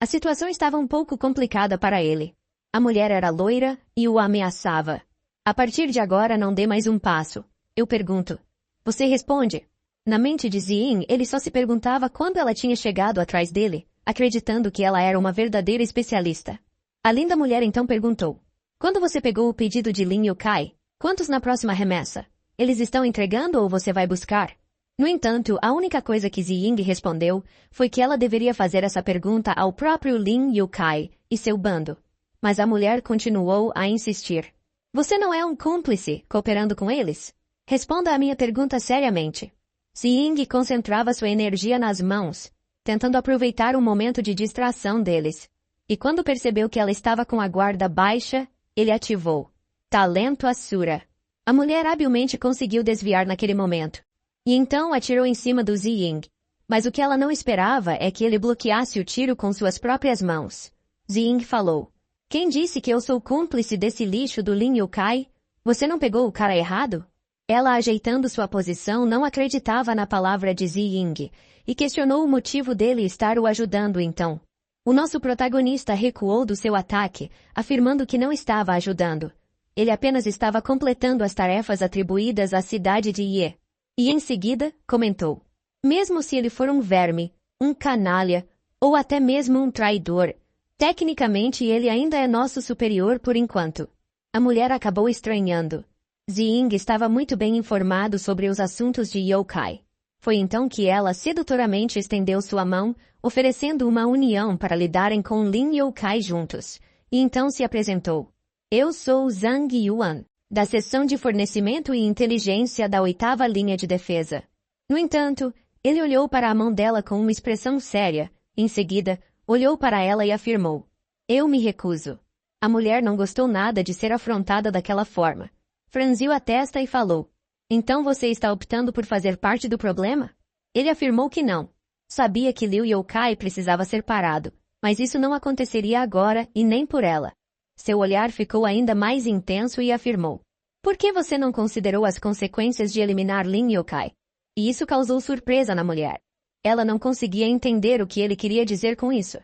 A situação estava um pouco complicada para ele. A mulher era loira e o ameaçava. A partir de agora não dê mais um passo. Eu pergunto. Você responde. Na mente de Ziying, ele só se perguntava quando ela tinha chegado atrás dele, acreditando que ela era uma verdadeira especialista. A linda mulher então perguntou. Quando você pegou o pedido de Lin Yukai, quantos na próxima remessa? Eles estão entregando ou você vai buscar? No entanto, a única coisa que Ziying respondeu foi que ela deveria fazer essa pergunta ao próprio Lin Yukai e seu bando. Mas a mulher continuou a insistir. Você não é um cúmplice, cooperando com eles? Responda a minha pergunta seriamente. Ziying concentrava sua energia nas mãos, tentando aproveitar um momento de distração deles. E quando percebeu que ela estava com a guarda baixa, ele ativou. Talento Asura. A mulher habilmente conseguiu desviar naquele momento. E então atirou em cima do Ziying. Mas o que ela não esperava é que ele bloqueasse o tiro com suas próprias mãos. Ziying falou. Quem disse que eu sou cúmplice desse lixo do Lin Yukai? Você não pegou o cara errado? Ela, ajeitando sua posição, não acreditava na palavra de Ziying e questionou o motivo dele estar o ajudando então. O nosso protagonista recuou do seu ataque, afirmando que não estava ajudando. Ele apenas estava completando as tarefas atribuídas à cidade de Ye. E em seguida, comentou. Mesmo se ele for um verme, um canalha, ou até mesmo um traidor, tecnicamente ele ainda é nosso superior por enquanto. A mulher acabou estranhando. Ziying estava muito bem informado sobre os assuntos de yokai. Foi então que ela sedutoramente estendeu sua mão, oferecendo uma união para lidarem com Lin Yukai juntos, e então se apresentou. Eu sou Zhang Yuan, da seção de fornecimento e inteligência da 8ª linha de defesa. No entanto, ele olhou para a mão dela com uma expressão séria, em seguida, olhou para ela e afirmou. Eu me recuso. A mulher não gostou nada de ser afrontada daquela forma. Franziu a testa e falou. Então você está optando por fazer parte do problema? Ele afirmou que não. Sabia que Liu Youkai precisava ser parado, mas isso não aconteceria agora e nem por ela. Seu olhar ficou ainda mais intenso e afirmou. Por que você não considerou as consequências de eliminar Lin Youkai? E isso causou surpresa na mulher. Ela não conseguia entender o que ele queria dizer com isso.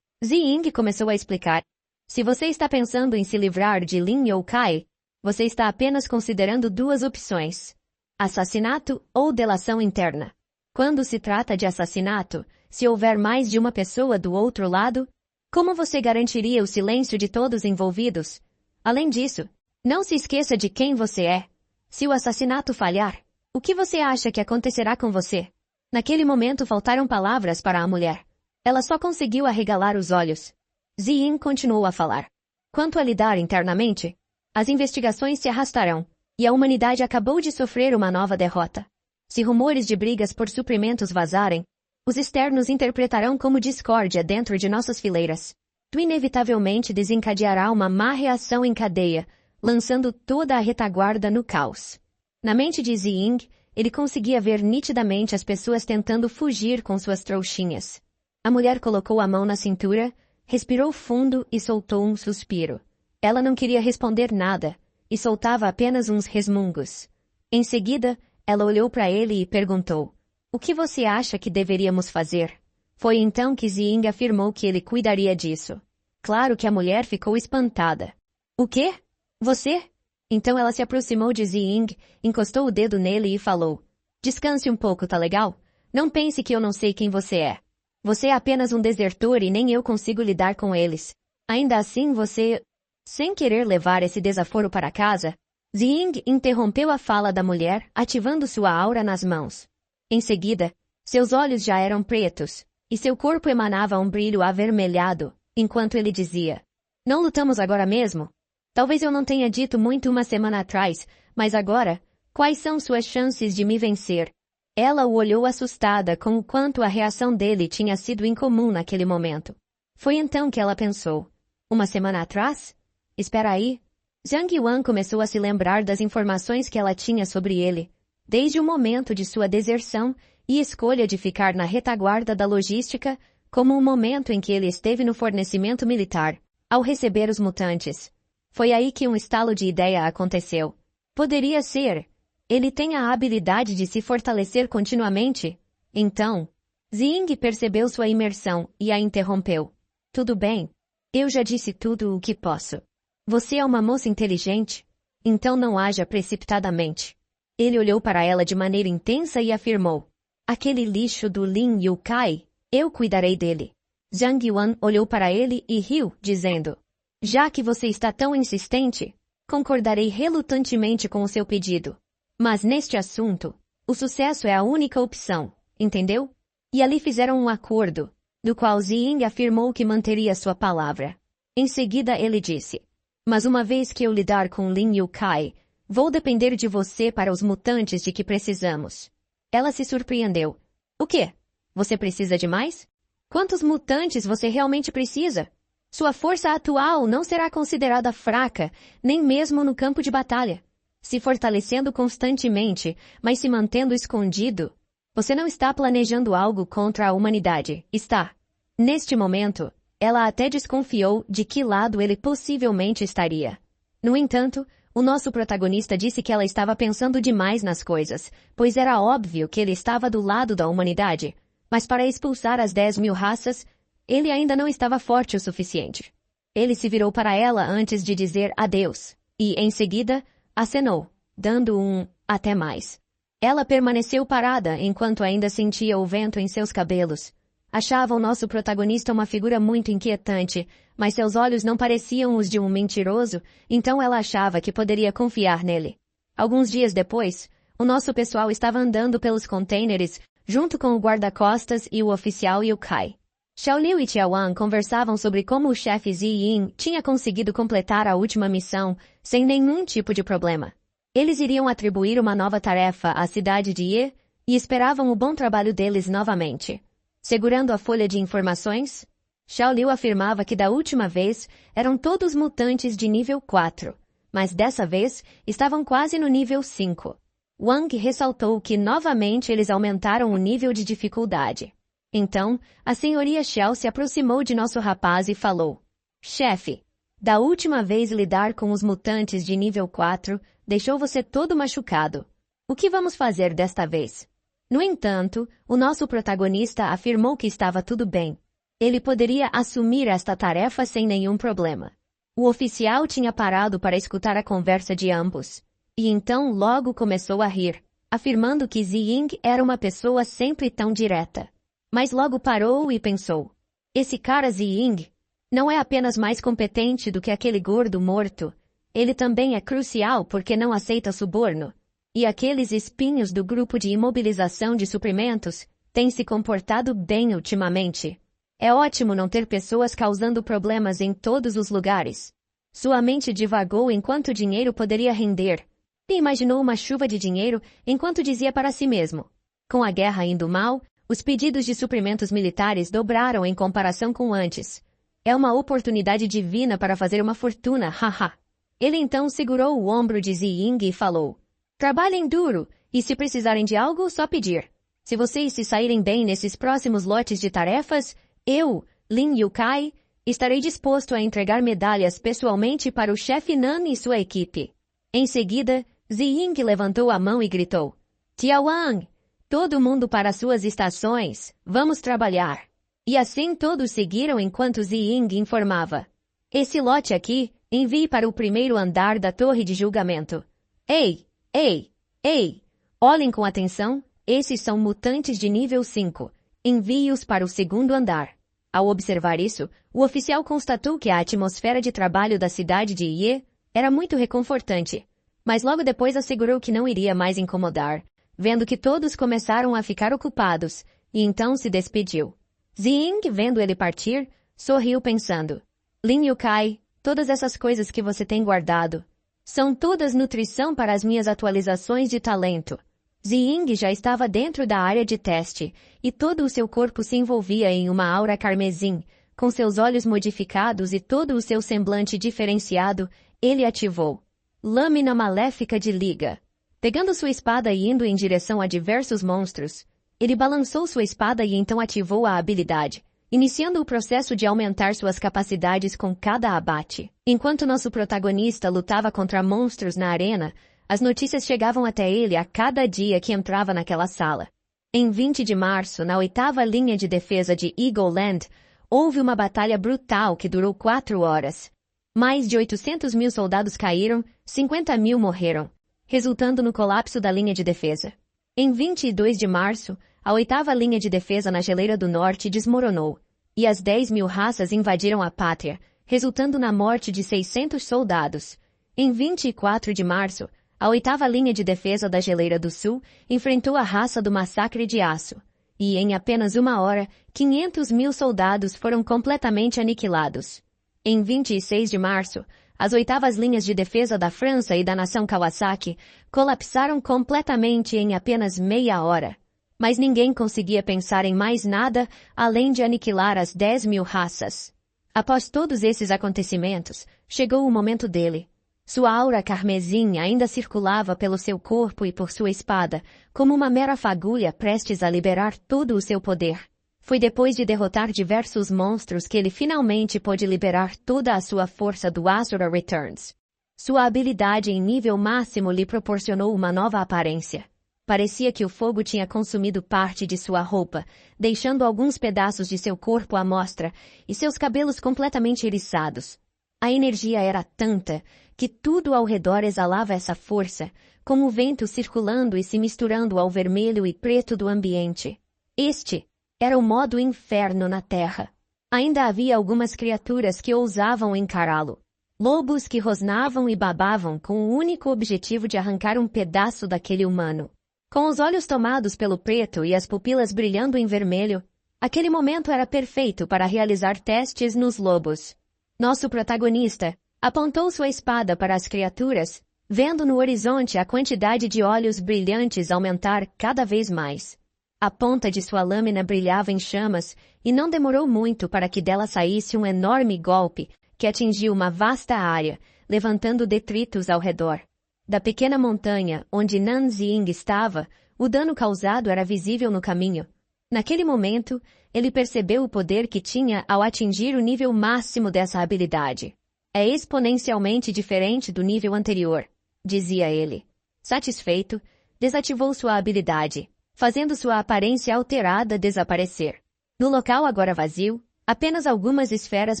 Ziying começou a explicar. Se você está pensando em se livrar de Lin Youkai, você está apenas considerando duas opções. Assassinato ou delação interna. Quando se trata de assassinato, se houver mais de uma pessoa do outro lado, como você garantiria o silêncio de todos envolvidos? Além disso, não se esqueça de quem você é. Se o assassinato falhar, o que você acha que acontecerá com você? Naquele momento faltaram palavras para a mulher. Ela só conseguiu arregalar os olhos. Ziying continuou a falar. Quanto a lidar internamente, as investigações se arrastarão, e a humanidade acabou de sofrer uma nova derrota. Se rumores de brigas por suprimentos vazarem, os externos interpretarão como discórdia dentro de nossas fileiras. Tu inevitavelmente desencadeará uma má reação em cadeia, lançando toda a retaguarda no caos. Na mente de Ziying, ele conseguia ver nitidamente as pessoas tentando fugir com suas trouxinhas. A mulher colocou a mão na cintura, respirou fundo e soltou um suspiro. Ela não queria responder nada, e soltava apenas uns resmungos. Em seguida, ela olhou para ele e perguntou, o que você acha que deveríamos fazer? Foi então que Ziying afirmou que ele cuidaria disso. Claro que a mulher ficou espantada. O quê? Você? Então ela se aproximou de Ziying, encostou o dedo nele e falou, descanse um pouco, tá legal? Não pense que eu não sei quem você é. Você é apenas um desertor e nem eu consigo lidar com eles. Ainda assim você... Sem querer levar esse desaforo para casa, Ziying interrompeu a fala da mulher, ativando sua aura nas mãos. Em seguida, seus olhos já eram pretos, e seu corpo emanava um brilho avermelhado, enquanto ele dizia, não lutamos agora mesmo? Talvez eu não tenha dito muito uma semana atrás, mas agora, quais são suas chances de me vencer? Ela o olhou assustada com o quanto a reação dele tinha sido incomum naquele momento. Foi então que ela pensou, uma semana atrás? Espera aí. Zhang Yuan começou a se lembrar das informações que ela tinha sobre ele, desde o momento de sua deserção e escolha de ficar na retaguarda da logística, como o momento em que ele esteve no fornecimento militar, ao receber os mutantes. Foi aí que um estalo de ideia aconteceu. Poderia ser. Ele tem a habilidade de se fortalecer continuamente? Então, Ziying percebeu sua imersão e a interrompeu. Tudo bem. Eu já disse tudo o que posso. Você é uma moça inteligente? Então não haja precipitadamente. Ele olhou para ela de maneira intensa e afirmou. Aquele lixo do Lin Yukai, eu cuidarei dele. Zhang Yuan olhou para ele e riu, dizendo. Já que você está tão insistente, concordarei relutantemente com o seu pedido. Mas neste assunto, o sucesso é a única opção, entendeu? E ali fizeram um acordo, do qual Ziying afirmou que manteria sua palavra. Em seguida ele disse, mas uma vez que eu lidar com Lin Yukai, vou depender de você para os mutantes de que precisamos. Ela se surpreendeu. O quê? Você precisa de mais? Quantos mutantes você realmente precisa? Sua força atual não será considerada fraca, nem mesmo no campo de batalha. Se fortalecendo constantemente, mas se mantendo escondido, você não está planejando algo contra a humanidade, está? Neste momento, ela até desconfiou de que lado ele possivelmente estaria. No entanto, o nosso protagonista disse que ela estava pensando demais nas coisas, pois era óbvio que ele estava do lado da humanidade, mas para expulsar as 10.000 raças, ele ainda não estava forte o suficiente. Ele se virou para ela antes de dizer adeus, e, em seguida, acenou, dando um até mais. Ela permaneceu parada enquanto ainda sentia o vento em seus cabelos. Achava o nosso protagonista uma figura muito inquietante, mas seus olhos não pareciam os de um mentiroso, então ela achava que poderia confiar nele. Alguns dias depois, o nosso pessoal estava andando pelos contêineres, junto com o guarda-costas e o oficial Yukai. Xiaoliu e Tiawan conversavam sobre como o chefe Ziying tinha conseguido completar a última missão sem nenhum tipo de problema. Eles iriam atribuir uma nova tarefa à cidade de Ye e esperavam o bom trabalho deles novamente. Segurando a folha de informações, Xiaoliu afirmava que da última vez eram todos mutantes de nível 4, mas dessa vez estavam quase no nível 5. Wang ressaltou que novamente eles aumentaram o nível de dificuldade. Então, a senhoria Xiao se aproximou de nosso rapaz e falou, chefe, da última vez lidar com os mutantes de nível 4 deixou você todo machucado. O que vamos fazer desta vez? No entanto, o nosso protagonista afirmou que estava tudo bem. Ele poderia assumir esta tarefa sem nenhum problema. O oficial tinha parado para escutar a conversa de ambos. E então logo começou a rir, afirmando que Ziying era uma pessoa sempre tão direta. Mas logo parou e pensou. Esse cara Ziying não é apenas mais competente do que aquele gordo morto. Ele também é crucial porque não aceita suborno. E aqueles espinhos do grupo de imobilização de suprimentos têm se comportado bem ultimamente. É ótimo não ter pessoas causando problemas em todos os lugares. Sua mente divagou enquanto o dinheiro poderia render. E imaginou uma chuva de dinheiro enquanto dizia para si mesmo. Com a guerra indo mal, os pedidos de suprimentos militares dobraram em comparação com antes. É uma oportunidade divina para fazer uma fortuna, haha. Ele então segurou o ombro de Ziying e falou. Trabalhem duro, e se precisarem de algo, só pedir. Se vocês se saírem bem nesses próximos lotes de tarefas, eu, Lin Yukai, estarei disposto a entregar medalhas pessoalmente para o chefe Nan e sua equipe. Em seguida, Ziying levantou a mão e gritou. Tiawan, todo mundo para suas estações, vamos trabalhar. E assim todos seguiram enquanto Ziying informava. Esse lote aqui, envie para o primeiro andar da torre de julgamento. Ei! Ei! Ei! Olhem com atenção, esses são mutantes de nível 5. Envie-os para o segundo andar. Ao observar isso, o oficial constatou que a atmosfera de trabalho da cidade de Ye era muito reconfortante, mas logo depois assegurou que não iria mais incomodar, vendo que todos começaram a ficar ocupados, e então se despediu. Ziying, vendo ele partir, sorriu pensando. Lin Yukai, todas essas coisas que você tem guardado, são todas nutrição para as minhas atualizações de talento. Ziying já estava dentro da área de teste, e todo o seu corpo se envolvia em uma aura carmesim. Com seus olhos modificados e todo o seu semblante diferenciado, ele ativou. Lâmina maléfica de liga. Pegando sua espada e indo em direção a diversos monstros, ele balançou sua espada e então ativou a habilidade, iniciando o processo de aumentar suas capacidades com cada abate. Enquanto nosso protagonista lutava contra monstros na arena, as notícias chegavam até ele a cada dia que entrava naquela sala. Em 20 de março, na 8ª linha de defesa de Eagle Land, houve uma batalha brutal que durou 4 horas. Mais de 800.000 soldados caíram, 50.000 morreram, resultando no colapso da linha de defesa. Em 22 de março, a 8ª linha de defesa na Geleira do Norte desmoronou, e as 10.000 raças invadiram a pátria, resultando na morte de 600 soldados. Em 24 de março, a 8ª linha de defesa da Geleira do Sul enfrentou a raça do Massacre de Aço, e em apenas uma hora, 500.000 soldados foram completamente aniquilados. Em 26 de março, as 8ª linhas de defesa da França e da nação Kawasaki colapsaram completamente em apenas meia hora. Mas ninguém conseguia pensar em mais nada além de aniquilar as 10.000 raças. Após todos esses acontecimentos, chegou o momento dele. Sua aura carmesim ainda circulava pelo seu corpo e por sua espada, como uma mera fagulha prestes a liberar todo o seu poder. Foi depois de derrotar diversos monstros que ele finalmente pôde liberar toda a sua força do Asura Returns. Sua habilidade em nível máximo lhe proporcionou uma nova aparência. Parecia que o fogo tinha consumido parte de sua roupa, deixando alguns pedaços de seu corpo à mostra e seus cabelos completamente eriçados. A energia era tanta que tudo ao redor exalava essa força, como o vento circulando e se misturando ao vermelho e preto do ambiente. Este era o modo inferno na Terra. Ainda havia algumas criaturas que ousavam encará-lo. Lobos que rosnavam e babavam com o único objetivo de arrancar um pedaço daquele humano. Com os olhos tomados pelo preto e as pupilas brilhando em vermelho, aquele momento era perfeito para realizar testes nos lobos. Nosso protagonista apontou sua espada para as criaturas, vendo no horizonte a quantidade de olhos brilhantes aumentar cada vez mais. A ponta de sua lâmina brilhava em chamas e não demorou muito para que dela saísse um enorme golpe que atingiu uma vasta área, levantando detritos ao redor. Da pequena montanha onde Nan Ziying estava, o dano causado era visível no caminho. Naquele momento, ele percebeu o poder que tinha ao atingir o nível máximo dessa habilidade. É exponencialmente diferente do nível anterior, dizia ele. Satisfeito, desativou sua habilidade, fazendo sua aparência alterada desaparecer. No local agora vazio, apenas algumas esferas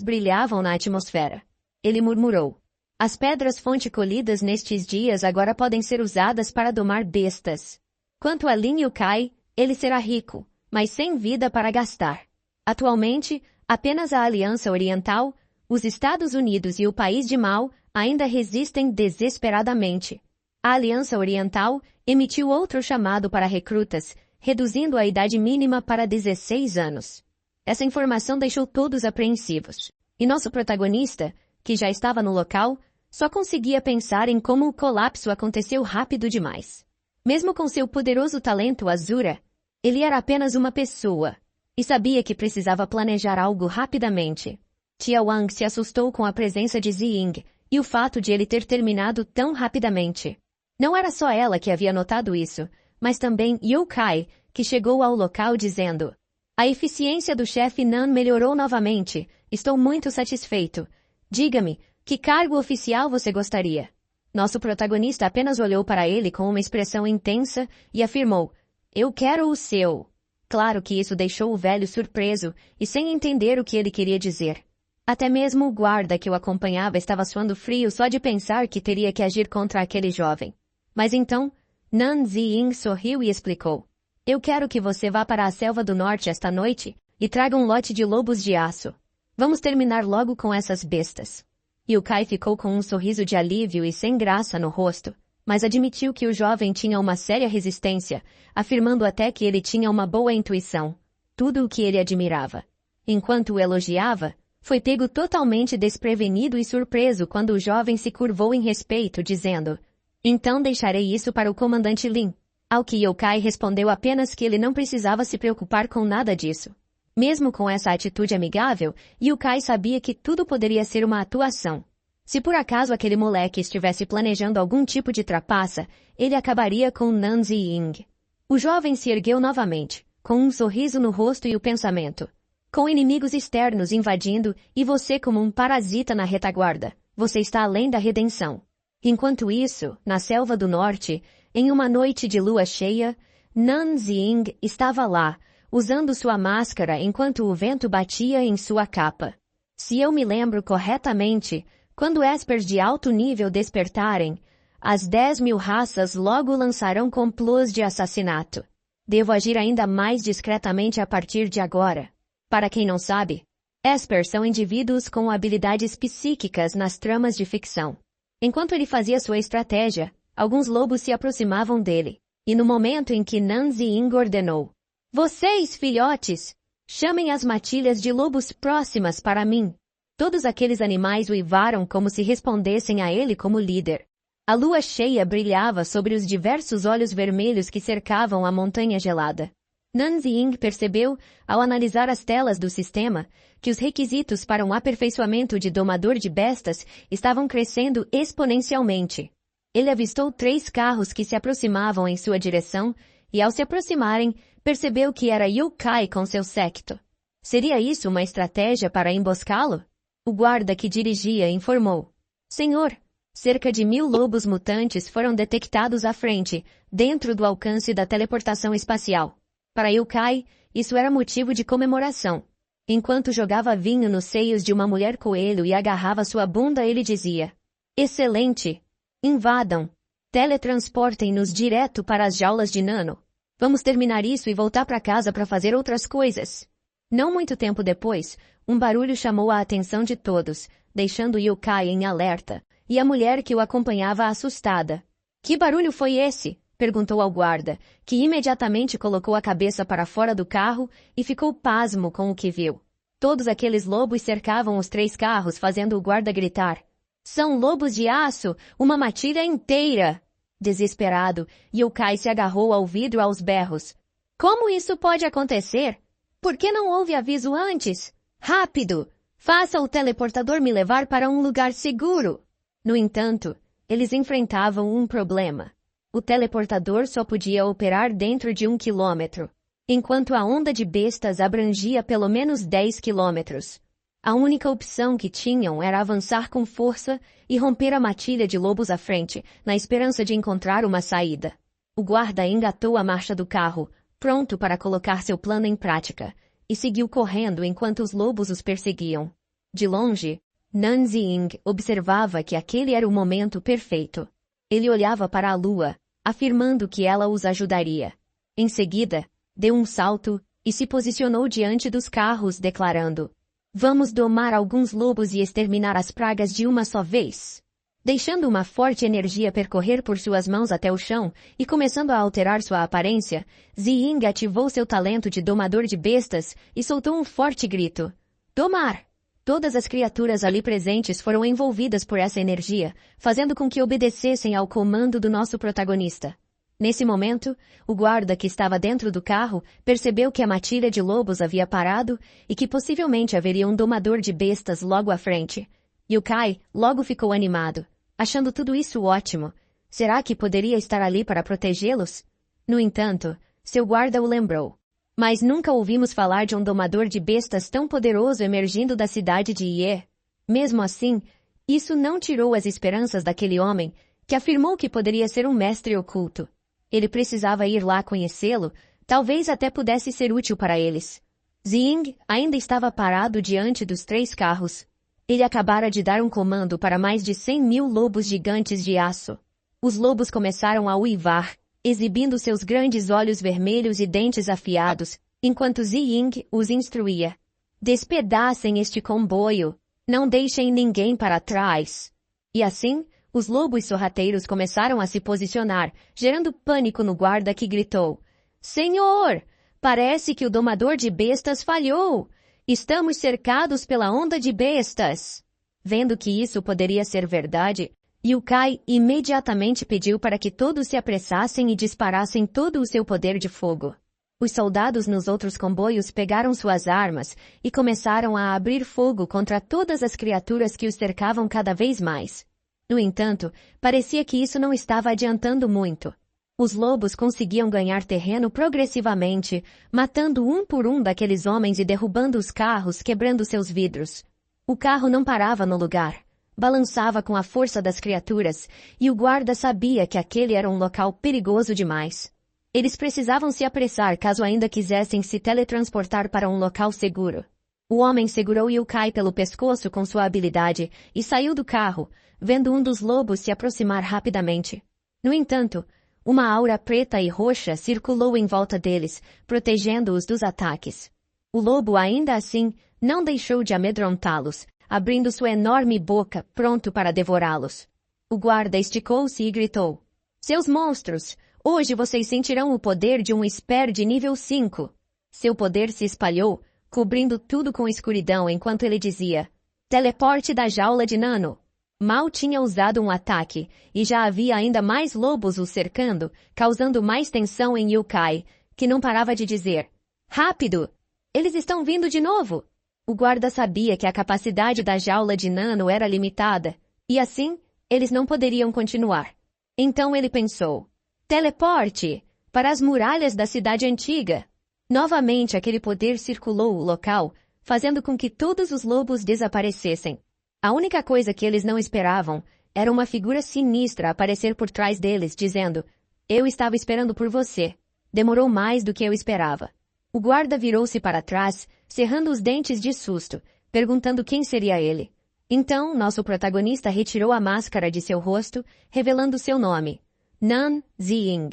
brilhavam na atmosfera. Ele murmurou. As pedras-fonte colhidas nestes dias agora podem ser usadas para domar bestas. Quanto a Lin Yukai, ele será rico, mas sem vida para gastar. Atualmente, apenas a Aliança Oriental, os Estados Unidos e o País de Mao ainda resistem desesperadamente. A Aliança Oriental emitiu outro chamado para recrutas, reduzindo a idade mínima para 16 anos. Essa informação deixou todos apreensivos. E nosso protagonista, que já estava no local, só conseguia pensar em como o colapso aconteceu rápido demais. Mesmo com seu poderoso talento Asura, ele era apenas uma pessoa, e sabia que precisava planejar algo rapidamente. Tia Wang se assustou com a presença de Ziying e o fato de ele ter terminado tão rapidamente. Não era só ela que havia notado isso, mas também Youkai, que chegou ao local dizendo: "A eficiência do chefe Nan melhorou novamente. Estou muito satisfeito. Diga-me, que cargo oficial você gostaria?" Nosso protagonista apenas olhou para ele com uma expressão intensa e afirmou: "Eu quero o seu." Claro que isso deixou o velho surpreso e sem entender o que ele queria dizer. Até mesmo o guarda que o acompanhava estava suando frio só de pensar que teria que agir contra aquele jovem. Mas então, Nan Ziying sorriu e explicou: "Eu quero que você vá para a selva do norte esta noite e traga um lote de lobos de aço. Vamos terminar logo com essas bestas." Yukai ficou com um sorriso de alívio e sem graça no rosto, mas admitiu que o jovem tinha uma séria resistência, afirmando até que ele tinha uma boa intuição, tudo o que ele admirava. Enquanto o elogiava, foi pego totalmente desprevenido e surpreso quando o jovem se curvou em respeito, dizendo: "Então deixarei isso para o comandante Lin." Ao que Youkai respondeu apenas que ele não precisava se preocupar com nada disso. Mesmo com essa atitude amigável, Youkai sabia que tudo poderia ser uma atuação. Se por acaso aquele moleque estivesse planejando algum tipo de trapaça, ele acabaria com Nan Ziying. O jovem se ergueu novamente, com um sorriso no rosto e o pensamento: "Com inimigos externos invadindo e você como um parasita na retaguarda, você está além da redenção." Enquanto isso, na selva do norte, em uma noite de lua cheia, Nan Ziying estava lá, usando sua máscara enquanto o vento batia em sua capa. Se eu me lembro corretamente, quando espers de alto nível despertarem, as 10.000 raças logo lançarão complôs de assassinato. Devo agir ainda mais discretamente a partir de agora. Para quem não sabe, espers são indivíduos com habilidades psíquicas nas tramas de ficção. Enquanto ele fazia sua estratégia, alguns lobos se aproximavam dele, e no momento em que Nanzi-Ing ordenou: "Vocês, filhotes, chamem as matilhas de lobos próximas para mim." Todos aqueles animais uivaram como se respondessem a ele como líder. A lua cheia brilhava sobre os diversos olhos vermelhos que cercavam a montanha gelada. Nanzi-Ing percebeu, ao analisar as telas do sistema, que os requisitos para um aperfeiçoamento de domador de bestas estavam crescendo exponencialmente. Ele avistou 3 carros que se aproximavam em sua direção e, ao se aproximarem, percebeu que era Yu-Kai com seu séquito. Seria isso uma estratégia para emboscá-lo? O guarda que dirigia informou: "Senhor, cerca de 1.000 lobos mutantes foram detectados à frente, dentro do alcance da teleportação espacial." Para Yu-Kai, isso era motivo de comemoração. Enquanto jogava vinho nos seios de uma mulher coelho e agarrava sua bunda, ele dizia: "Excelente! Invadam! Teletransportem-nos direto para as jaulas de Nano. Vamos terminar isso e voltar para casa para fazer outras coisas." Não muito tempo depois, um barulho chamou a atenção de todos, deixando Yu-Kai em alerta, e a mulher que o acompanhava assustada. "Que barulho foi esse?" perguntou ao guarda, que imediatamente colocou a cabeça para fora do carro e ficou pasmo com o que viu. Todos aqueles lobos cercavam os 3 carros, fazendo o guarda gritar: "São lobos de aço! Uma matilha inteira!" Desesperado, Yu-Kai se agarrou ao vidro aos berros. "Como isso pode acontecer? Por que não houve aviso antes? Rápido! Faça o teleportador me levar para um lugar seguro!" No entanto, eles enfrentavam um problema. O teleportador só podia operar dentro de 1 quilômetro, enquanto a onda de bestas abrangia pelo menos 10 quilômetros. A única opção que tinham era avançar com força e romper a matilha de lobos à frente, na esperança de encontrar uma saída. O guarda engatou a marcha do carro, pronto para colocar seu plano em prática, e seguiu correndo enquanto os lobos os perseguiam. De longe, Nanzi-Ing observava que aquele era o momento perfeito. Ele olhava para a lua, afirmando que ela os ajudaria. Em seguida, deu um salto e se posicionou diante dos carros, declarando: "Vamos domar alguns lobos e exterminar as pragas de uma só vez." Deixando uma forte energia percorrer por suas mãos até o chão e começando a alterar sua aparência, Zi-Ing ativou seu talento de domador de bestas e soltou um forte grito: "Domar!" Todas as criaturas ali presentes foram envolvidas por essa energia, fazendo com que obedecessem ao comando do nosso protagonista. Nesse momento, o guarda que estava dentro do carro percebeu que a matilha de lobos havia parado e que possivelmente haveria um domador de bestas logo à frente. Yu-Kai logo ficou animado, achando tudo isso ótimo. Será que poderia estar ali para protegê-los? No entanto, seu guarda o lembrou: "Mas nunca ouvimos falar de um domador de bestas tão poderoso emergindo da cidade de Ie." Mesmo assim, isso não tirou as esperanças daquele homem, que afirmou que poderia ser um mestre oculto. Ele precisava ir lá conhecê-lo, talvez até pudesse ser útil para eles. Zi-Ing ainda estava parado diante dos 3 carros. Ele acabara de dar um comando para mais de 100.000 lobos gigantes de aço. Os lobos começaram a uivar, exibindo seus grandes olhos vermelhos e dentes afiados, enquanto Zi-Ing os instruía: "Despedacem este comboio! Não deixem ninguém para trás!" E assim, os lobos sorrateiros começaram a se posicionar, gerando pânico no guarda que gritou: "Senhor! Parece que o domador de bestas falhou! Estamos cercados pela onda de bestas!" Vendo que isso poderia ser verdade, Yu-Kai imediatamente pediu para que todos se apressassem e disparassem todo o seu poder de fogo. Os soldados nos outros comboios pegaram suas armas e começaram a abrir fogo contra todas as criaturas que os cercavam cada vez mais. No entanto, parecia que isso não estava adiantando muito. Os lobos conseguiam ganhar terreno progressivamente, matando um por um daqueles homens e derrubando os carros, quebrando seus vidros. O carro não parava no lugar. Balançava com a força das criaturas, e o guarda sabia que aquele era um local perigoso demais. Eles precisavam se apressar caso ainda quisessem se teletransportar para um local seguro. O homem segurou Yukai pelo pescoço com sua habilidade e saiu do carro, vendo um dos lobos se aproximar rapidamente. No entanto, uma aura preta e roxa circulou em volta deles, protegendo-os dos ataques. O lobo, ainda assim, não deixou de amedrontá-los, abrindo sua enorme boca, pronto para devorá-los. O guarda esticou-se e gritou: "Seus monstros! Hoje vocês sentirão o poder de um Esper de nível 5. Seu poder se espalhou, cobrindo tudo com escuridão enquanto ele dizia: "Teleporte da jaula de Nano." Mal tinha usado um ataque, e já havia ainda mais lobos o cercando, causando mais tensão em Yukai, que não parava de dizer: "Rápido! Eles estão vindo de novo!" O guarda sabia que a capacidade da jaula de Nano era limitada, e assim, eles não poderiam continuar. Então ele pensou: "Teleporte! Para as muralhas da cidade antiga!" Novamente aquele poder circulou o local, fazendo com que todos os lobos desaparecessem. A única coisa que eles não esperavam era uma figura sinistra aparecer por trás deles, dizendo: "Eu estava esperando por você. Demorou mais do que eu esperava." O guarda virou-se para trás, cerrando os dentes de susto, perguntando quem seria ele. Então, nosso protagonista retirou a máscara de seu rosto, revelando seu nome: Nan Ziying.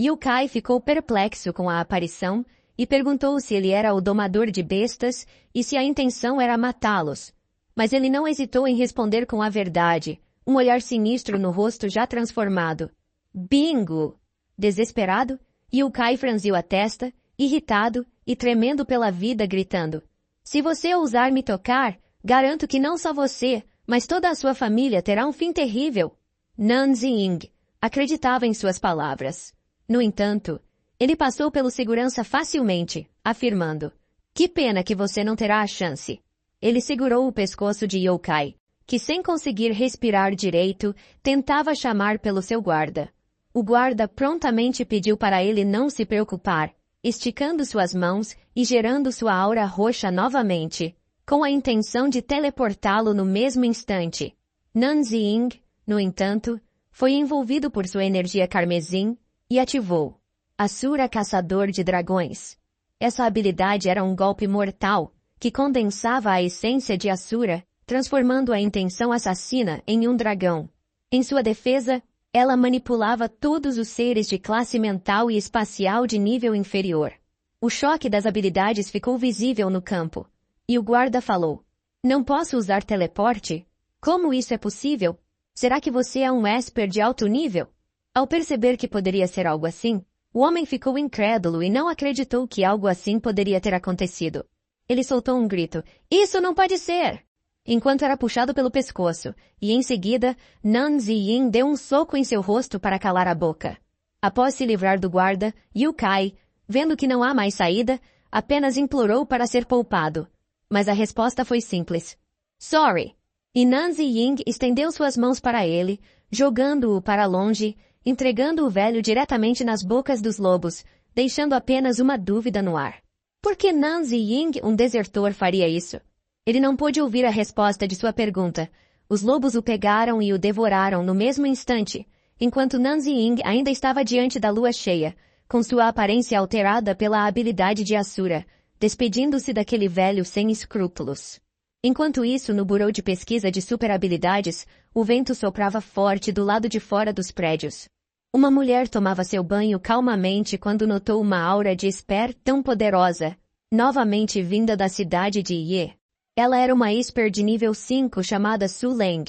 Yukai ficou perplexo com a aparição e perguntou se ele era o domador de bestas e se a intenção era matá-los. Mas ele não hesitou em responder com a verdade, um olhar sinistro no rosto já transformado. Bingo! Desesperado, Yukai franziu a testa, irritado e tremendo pela vida, gritando: "Se você ousar me tocar, garanto que não só você, mas toda a sua família terá um fim terrível." Nan Ziying acreditava em suas palavras. No entanto, ele passou pelo segurança facilmente, afirmando: "Que pena que você não terá a chance." Ele segurou o pescoço de Yukai, que sem conseguir respirar direito, tentava chamar pelo seu guarda. O guarda prontamente pediu para ele não se preocupar, esticando suas mãos e gerando sua aura roxa novamente, com a intenção de teleportá-lo no mesmo instante. Nan Ziying, no entanto, foi envolvido por sua energia carmesim e ativou Asura Caçador de Dragões. Essa habilidade era um golpe mortal, que condensava a essência de Asura, transformando a intenção assassina em um dragão. Em sua defesa, ela manipulava todos os seres de classe mental e espacial de nível inferior. O choque das habilidades ficou visível no campo, e o guarda falou: "Não posso usar teleporte? Como isso é possível? Será que você é um Esper de alto nível?" Ao perceber que poderia ser algo assim, o homem ficou incrédulo e não acreditou que algo assim poderia ter acontecido. Ele soltou um grito: "Isso não pode ser!" Enquanto era puxado pelo pescoço, e em seguida, Nan Ziying deu um soco em seu rosto para calar a boca. Após se livrar do guarda, Yukai, vendo que não há mais saída, apenas implorou para ser poupado. Mas a resposta foi simples: "Sorry." E Nan Ziying estendeu suas mãos para ele, jogando-o para longe, entregando o velho diretamente nas bocas dos lobos, deixando apenas uma dúvida no ar. Por que Nan Ziying, um desertor, faria isso? Ele não pôde ouvir a resposta de sua pergunta. Os lobos o pegaram e o devoraram no mesmo instante, enquanto Nan Ziying ainda estava diante da lua cheia, com sua aparência alterada pela habilidade de Asura, despedindo-se daquele velho sem escrúpulos. Enquanto isso, no burô de pesquisa de super-habilidades, o vento soprava forte do lado de fora dos prédios. Uma mulher tomava seu banho calmamente quando notou uma aura de Esper tão poderosa, novamente vinda da cidade de Ye. Ela era uma Esper de nível 5 chamada Su Leng,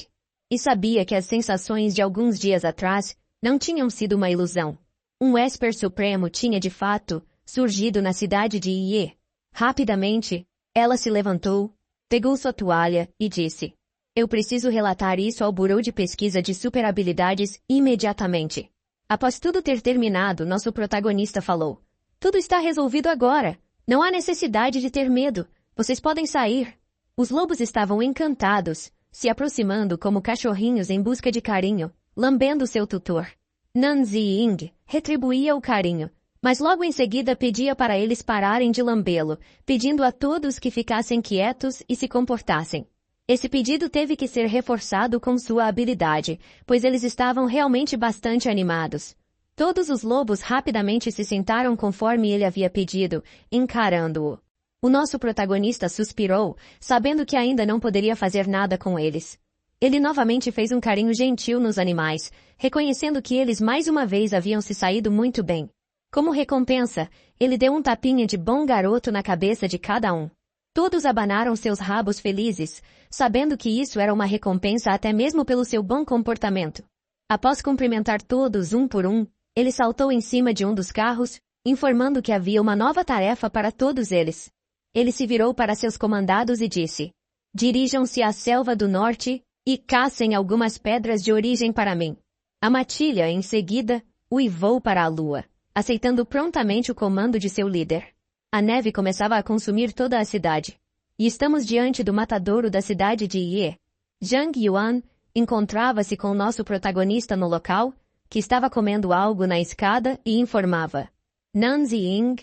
e sabia que as sensações de alguns dias atrás não tinham sido uma ilusão. Um Esper Supremo tinha de fato surgido na cidade de Ye. Rapidamente, ela se levantou, pegou sua toalha e disse: "Eu preciso relatar isso ao Burô de Pesquisa de Super-Habilidades imediatamente." Após tudo ter terminado, nosso protagonista falou: "Tudo está resolvido agora. Não há necessidade de ter medo. Vocês podem sair." Os lobos estavam encantados, se aproximando como cachorrinhos em busca de carinho, lambendo seu tutor. Nan Ziying retribuía o carinho, mas logo em seguida pedia para eles pararem de lambê-lo, pedindo a todos que ficassem quietos e se comportassem. Esse pedido teve que ser reforçado com sua habilidade, pois eles estavam realmente bastante animados. Todos os lobos rapidamente se sentaram conforme ele havia pedido, encarando-o. O nosso protagonista suspirou, sabendo que ainda não poderia fazer nada com eles. Ele novamente fez um carinho gentil nos animais, reconhecendo que eles mais uma vez haviam se saído muito bem. Como recompensa, ele deu um tapinha de bom garoto na cabeça de cada um. Todos abanaram seus rabos felizes, sabendo que isso era uma recompensa até mesmo pelo seu bom comportamento. Após cumprimentar todos um por um, ele saltou em cima de um dos carros, informando que havia uma nova tarefa para todos eles. Ele se virou para seus comandados e disse: "Dirijam-se à selva do norte e caçem algumas pedras de origem para mim." A matilha, em seguida, uivou para a lua, aceitando prontamente o comando de seu líder. A neve começava a consumir toda a cidade. E estamos diante do matadouro da cidade de Ye. Zhang Yuan encontrava-se com o nosso protagonista no local, que estava comendo algo na escada e informava. Nan Ziying,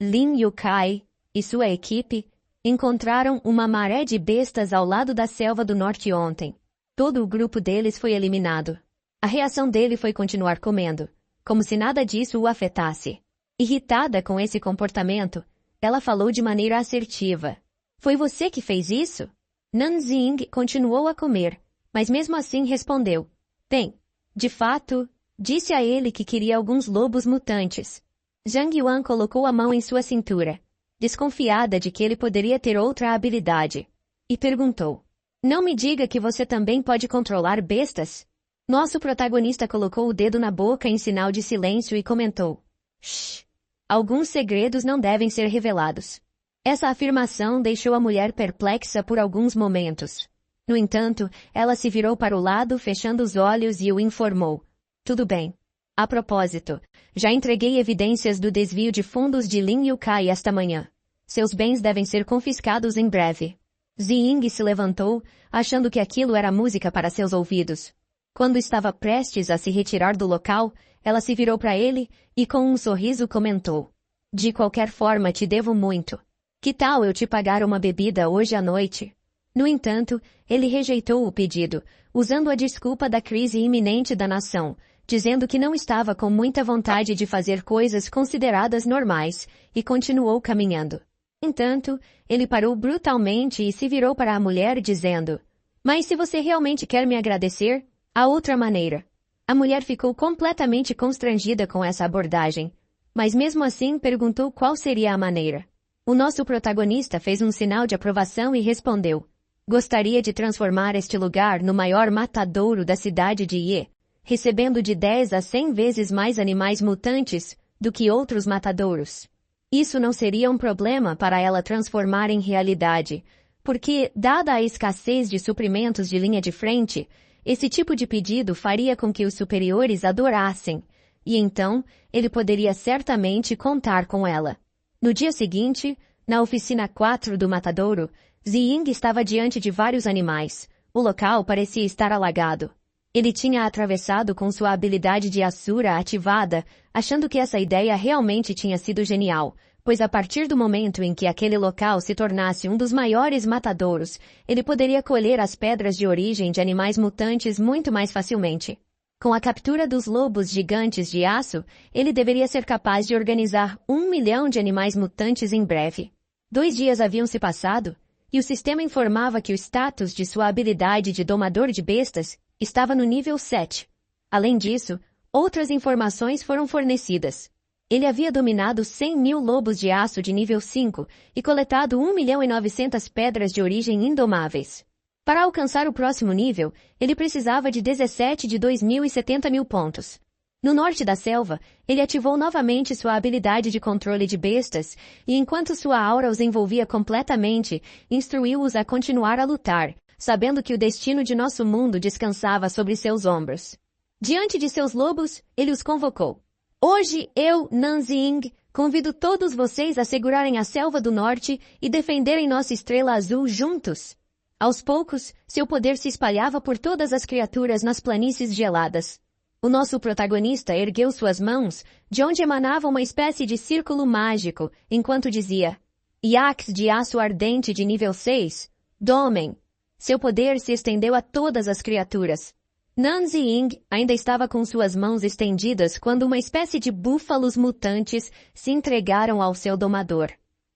Lin Yukai e sua equipe encontraram uma maré de bestas ao lado da selva do norte ontem. Todo o grupo deles foi eliminado. A reação dele foi continuar comendo, como se nada disso o afetasse. Irritada com esse comportamento, ela falou de maneira assertiva. "Foi você que fez isso?" Nan Ziying continuou a comer, mas mesmo assim respondeu. "Bem, de fato, disse a ele que queria alguns lobos mutantes." Zhang Yuan colocou a mão em sua cintura, desconfiada de que ele poderia ter outra habilidade, e perguntou. "Não me diga que você também pode controlar bestas?" Nosso protagonista colocou o dedo na boca em sinal de silêncio e comentou. "Shh! Alguns segredos não devem ser revelados." Essa afirmação deixou a mulher perplexa por alguns momentos. No entanto, ela se virou para o lado, fechando os olhos e o informou. "Tudo bem. A propósito, já entreguei evidências do desvio de fundos de Lin Yukai esta manhã. Seus bens devem ser confiscados em breve." Ziying se levantou, achando que aquilo era música para seus ouvidos. Quando estava prestes a se retirar do local, ela se virou para ele e com um sorriso comentou. "De qualquer forma te devo muito. Que tal eu te pagar uma bebida hoje à noite?" No entanto, ele rejeitou o pedido, usando a desculpa da crise iminente da nação, dizendo que não estava com muita vontade de fazer coisas consideradas normais, e continuou caminhando. Entanto, ele parou brutalmente e se virou para a mulher dizendo, "Mas se você realmente quer me agradecer, há outra maneira." A mulher ficou completamente constrangida com essa abordagem, mas mesmo assim perguntou qual seria a maneira. O nosso protagonista fez um sinal de aprovação e respondeu, "Gostaria de transformar este lugar no maior matadouro da cidade de Ye, recebendo de 10 a 100 vezes mais animais mutantes do que outros matadouros." Isso não seria um problema para ela transformar em realidade, porque, dada a escassez de suprimentos de linha de frente, esse tipo de pedido faria com que os superiores adorassem, e então ele poderia certamente contar com ela. No dia seguinte, na oficina 4 do matadouro, Ziying estava diante de vários animais. O local parecia estar alagado. Ele tinha atravessado com sua habilidade de Asura ativada, achando que essa ideia realmente tinha sido genial, pois a partir do momento em que aquele local se tornasse um dos maiores matadouros, ele poderia colher as pedras de origem de animais mutantes muito mais facilmente. Com a captura dos lobos gigantes de aço, ele deveria ser capaz de organizar 1 milhão de animais mutantes em breve. 2 dias haviam se passado, e o sistema informava que o status de sua habilidade de domador de bestas estava no nível 7. Além disso, outras informações foram fornecidas. Ele havia dominado 100.000 lobos de aço de nível 5 e coletado 1.900.000 pedras de origem indomáveis. Para alcançar o próximo nível, ele precisava de 17 de 2.070.000 pontos. No norte da selva, ele ativou novamente sua habilidade de controle de bestas e enquanto sua aura os envolvia completamente, instruiu-os a continuar a lutar, sabendo que o destino de nosso mundo descansava sobre seus ombros. Diante de seus lobos, ele os convocou. "Hoje eu, Nan Ziying, convido todos vocês a segurarem a selva do norte e defenderem nossa estrela azul juntos." Aos poucos, seu poder se espalhava por todas as criaturas nas planícies geladas. O nosso protagonista ergueu suas mãos, de onde emanava uma espécie de círculo mágico, enquanto dizia, "Yaks de aço ardente de nível 6, domem." Seu poder se estendeu a todas as criaturas. Nan Ziying ainda estava com suas mãos estendidas quando uma espécie de búfalos mutantes se entregaram ao seu domador.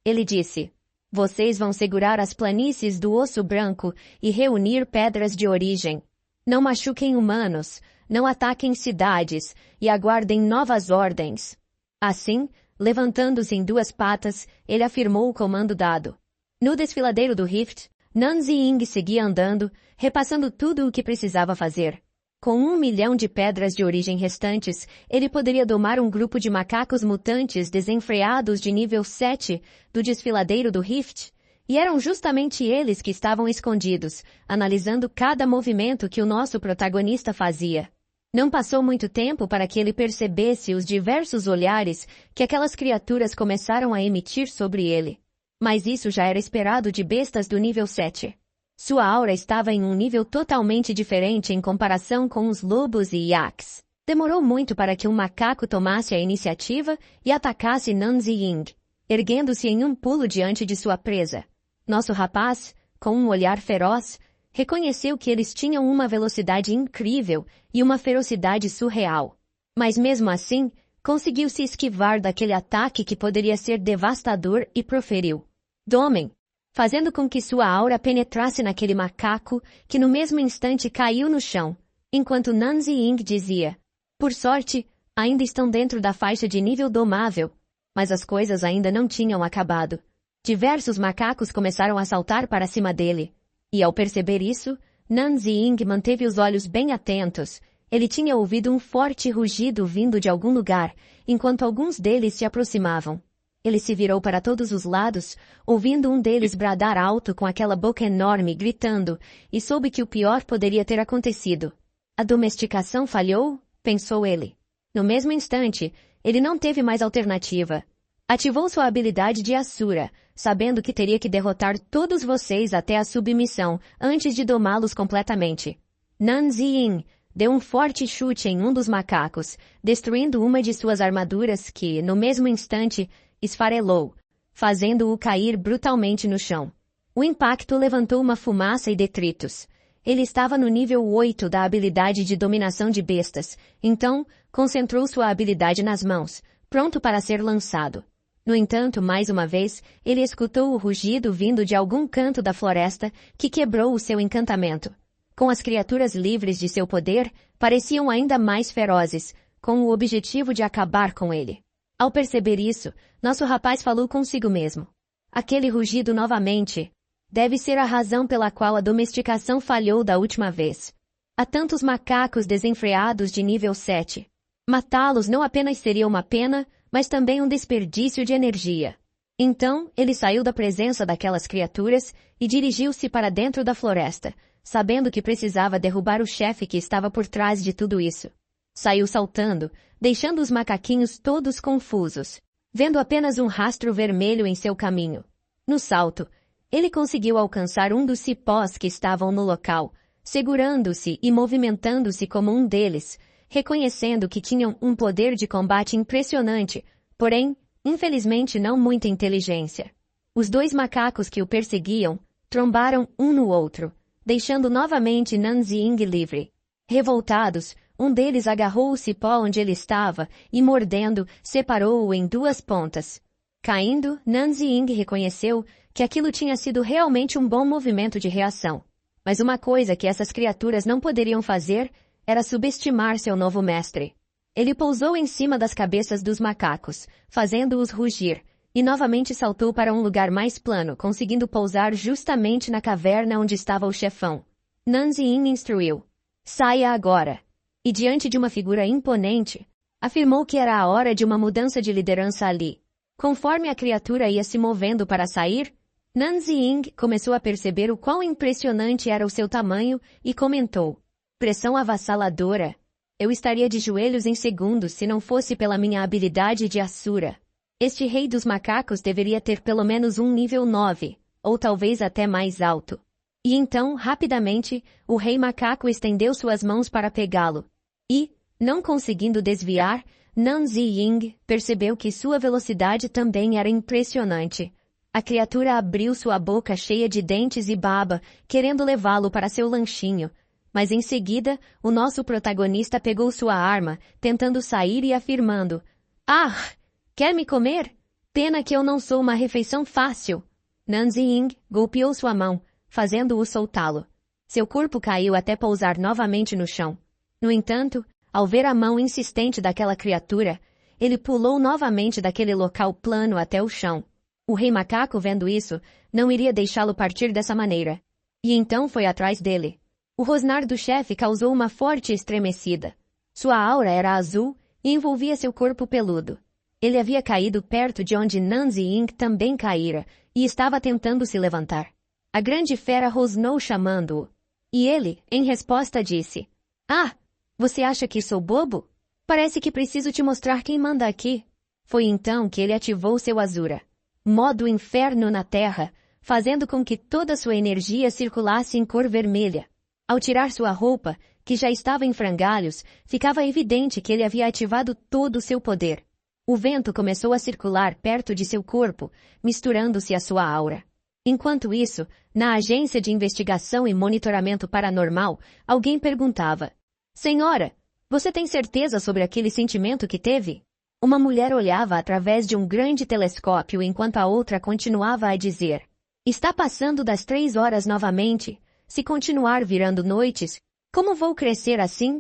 Ele disse: "Vocês vão segurar as planícies do osso branco e reunir pedras de origem. Não machuquem humanos, não ataquem cidades e aguardem novas ordens." Assim, levantando-se em duas patas, ele afirmou o comando dado. No desfiladeiro do Rift, Nan Ziying seguia andando, repassando tudo o que precisava fazer. Com 1 milhão de pedras de origem restantes, ele poderia domar um grupo de macacos mutantes desenfreados de nível 7 do desfiladeiro do Rift, e eram justamente eles que estavam escondidos, analisando cada movimento que o nosso protagonista fazia. Não passou muito tempo para que ele percebesse os diversos olhares que aquelas criaturas começaram a emitir sobre ele. Mas isso já era esperado de bestas do nível 7. Sua aura estava em um nível totalmente diferente em comparação com os lobos e yaks. Demorou muito para que um macaco tomasse a iniciativa e atacasse Nan Ziying, erguendo-se em um pulo diante de sua presa. Nosso rapaz, com um olhar feroz, reconheceu que eles tinham uma velocidade incrível e uma ferocidade surreal. Mas mesmo assim, conseguiu se esquivar daquele ataque que poderia ser devastador e proferiu: "Domem!", fazendo com que sua aura penetrasse naquele macaco, que no mesmo instante caiu no chão, enquanto Nan Ziying dizia: "Por sorte, ainda estão dentro da faixa de nível domável." Mas as coisas ainda não tinham acabado. Diversos macacos começaram a saltar para cima dele. E ao perceber isso, Nan Ziying manteve os olhos bem atentos. Ele tinha ouvido um forte rugido vindo de algum lugar, enquanto alguns deles se aproximavam. Ele se virou para todos os lados, ouvindo um deles bradar alto com aquela boca enorme, gritando, e soube que o pior poderia ter acontecido. A domesticação falhou? Pensou ele. No mesmo instante, ele não teve mais alternativa. Ativou sua habilidade de Asura, sabendo que teria que derrotar todos vocês até a submissão, antes de domá-los completamente. Nan Ziying deu um forte chute em um dos macacos, destruindo uma de suas armaduras que, no mesmo instante, esfarelou, fazendo-o cair brutalmente no chão. O impacto levantou uma fumaça e detritos. Ele estava no nível 8 da habilidade de dominação de bestas, então concentrou sua habilidade nas mãos, pronto para ser lançado. No entanto, mais uma vez, ele escutou o rugido vindo de algum canto da floresta que quebrou o seu encantamento. Com as criaturas livres de seu poder, pareciam ainda mais ferozes, com o objetivo de acabar com ele. Ao perceber isso, nosso rapaz falou consigo mesmo: "Aquele rugido novamente deve ser a razão pela qual a domesticação falhou da última vez. Há tantos macacos desenfreados de nível 7. Matá-los não apenas seria uma pena, mas também um desperdício de energia." Então, ele saiu da presença daquelas criaturas e dirigiu-se para dentro da floresta, sabendo que precisava derrubar o chefe que estava por trás de tudo isso. Saiu saltando, deixando os macaquinhos todos confusos, vendo apenas um rastro vermelho em seu caminho. No salto, ele conseguiu alcançar um dos cipós que estavam no local, segurando-se e movimentando-se como um deles, reconhecendo que tinham um poder de combate impressionante, porém, infelizmente não muita inteligência. Os dois macacos que o perseguiam trombaram um no outro, deixando novamente Nan Ziying livre. Revoltados, um deles agarrou o cipó onde ele estava e, mordendo, separou-o em duas pontas. Caindo, Nan Ziying reconheceu que aquilo tinha sido realmente um bom movimento de reação. Mas uma coisa que essas criaturas não poderiam fazer era subestimar seu novo mestre. Ele pousou em cima das cabeças dos macacos, fazendo-os rugir, e novamente saltou para um lugar mais plano, conseguindo pousar justamente na caverna onde estava o chefão. Nan Ziying instruiu: "Saia agora." E diante de uma figura imponente, afirmou que era a hora de uma mudança de liderança ali. Conforme a criatura ia se movendo para sair, Nan Ziying começou a perceber o quão impressionante era o seu tamanho e comentou: "Pressão avassaladora. Eu estaria de joelhos em segundos se não fosse pela minha habilidade de Asura. Este rei dos macacos deveria ter pelo menos um nível 9, ou talvez até mais alto." E então, rapidamente, o rei macaco estendeu suas mãos para pegá-lo. E, não conseguindo desviar, Nan Ziying percebeu que sua velocidade também era impressionante. A criatura abriu sua boca cheia de dentes e baba, querendo levá-lo para seu lanchinho. Mas em seguida, o nosso protagonista pegou sua arma, tentando sair e afirmando: "Ah! Quer me comer? Pena que eu não sou uma refeição fácil." Nanzi-Ying golpeou sua mão, fazendo-o soltá-lo. Seu corpo caiu até pousar novamente no chão. No entanto, ao ver a mão insistente daquela criatura, ele pulou novamente daquele local plano até o chão. O rei macaco, vendo isso, não iria deixá-lo partir dessa maneira. E então foi atrás dele. O rosnar do chefe causou uma forte estremecida. Sua aura era azul e envolvia seu corpo peludo. Ele havia caído perto de onde Nanzi-Ying também caíra e estava tentando se levantar. A grande fera rosnou chamando-o. E ele, em resposta, disse: "Ah, você acha que sou bobo? Parece que preciso te mostrar quem manda aqui." Foi então que ele ativou seu Azura, modo inferno na terra, fazendo com que toda sua energia circulasse em cor vermelha. Ao tirar sua roupa, que já estava em frangalhos, ficava evidente que ele havia ativado todo o seu poder. O vento começou a circular perto de seu corpo, misturando-se à sua aura. Enquanto isso, na agência de investigação e monitoramento paranormal, alguém perguntava: "Senhora, você tem certeza sobre aquele sentimento que teve?" Uma mulher olhava através de um grande telescópio enquanto a outra continuava a dizer: "Está passando das 3 horas novamente. Se continuar virando noites, como vou crescer assim?"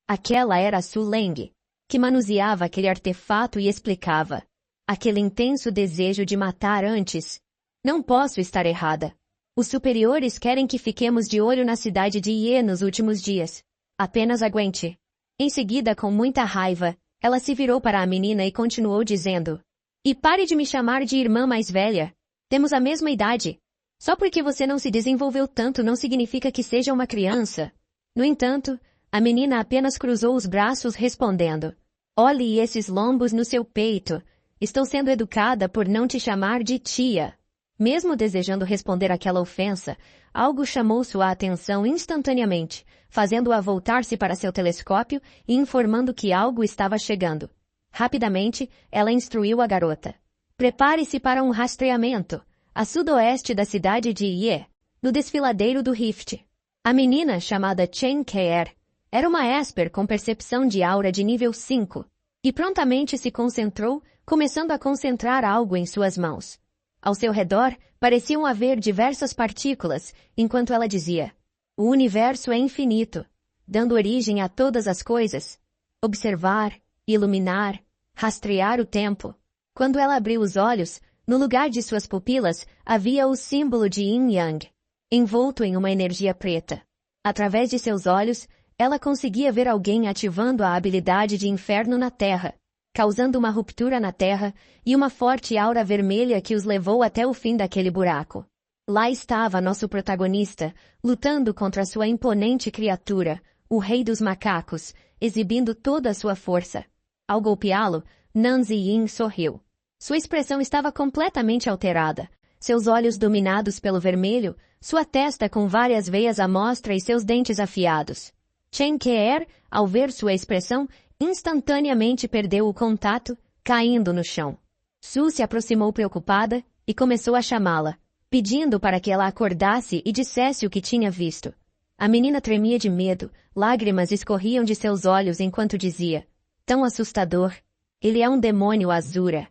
Aquela era Su Leng, que manuseava aquele artefato e explicava: "Aquele intenso desejo de matar antes. Não posso estar errada. Os superiores querem que fiquemos de olho na cidade de Ye nos últimos dias. Apenas aguente." Em seguida, com muita raiva, ela se virou para a menina e continuou dizendo: "E pare de me chamar de irmã mais velha. Temos a mesma idade. Só porque você não se desenvolveu tanto não significa que seja uma criança." No entanto, a menina apenas cruzou os braços respondendo: "Olhe esses lombos no seu peito. Estou sendo educada por não te chamar de tia." Mesmo desejando responder àquela ofensa, algo chamou sua atenção instantaneamente, fazendo-a voltar-se para seu telescópio e informando que algo estava chegando. Rapidamente, ela instruiu a garota: "Prepare-se para um rastreamento, a sudoeste da cidade de Ye, no desfiladeiro do Rift." A menina, chamada Chen Keer, era uma Esper com percepção de aura de nível 5, e prontamente se concentrou, começando a concentrar algo em suas mãos. Ao seu redor, pareciam haver diversas partículas, enquanto ela dizia: "O universo é infinito, dando origem a todas as coisas. Observar, iluminar, rastrear o tempo." Quando ela abriu os olhos, no lugar de suas pupilas, havia o símbolo de Yin Yang, envolto em uma energia preta. Através de seus olhos, ela conseguia ver alguém ativando a habilidade de inferno na Terra, causando uma ruptura na Terra e uma forte aura vermelha que os levou até o fim daquele buraco. Lá estava nosso protagonista, lutando contra sua imponente criatura, o Rei dos Macacos, exibindo toda a sua força. Ao golpeá-lo, Nanzi-Ying sorriu. Sua expressão estava completamente alterada, seus olhos dominados pelo vermelho, sua testa com várias veias à mostra e seus dentes afiados. Chen Keer, ao ver sua expressão, instantaneamente perdeu o contato, caindo no chão. Su se aproximou preocupada e começou a chamá-la, pedindo para que ela acordasse e dissesse o que tinha visto. A menina tremia de medo, lágrimas escorriam de seus olhos enquanto dizia: "Tão assustador. Ele é um demônio Azura."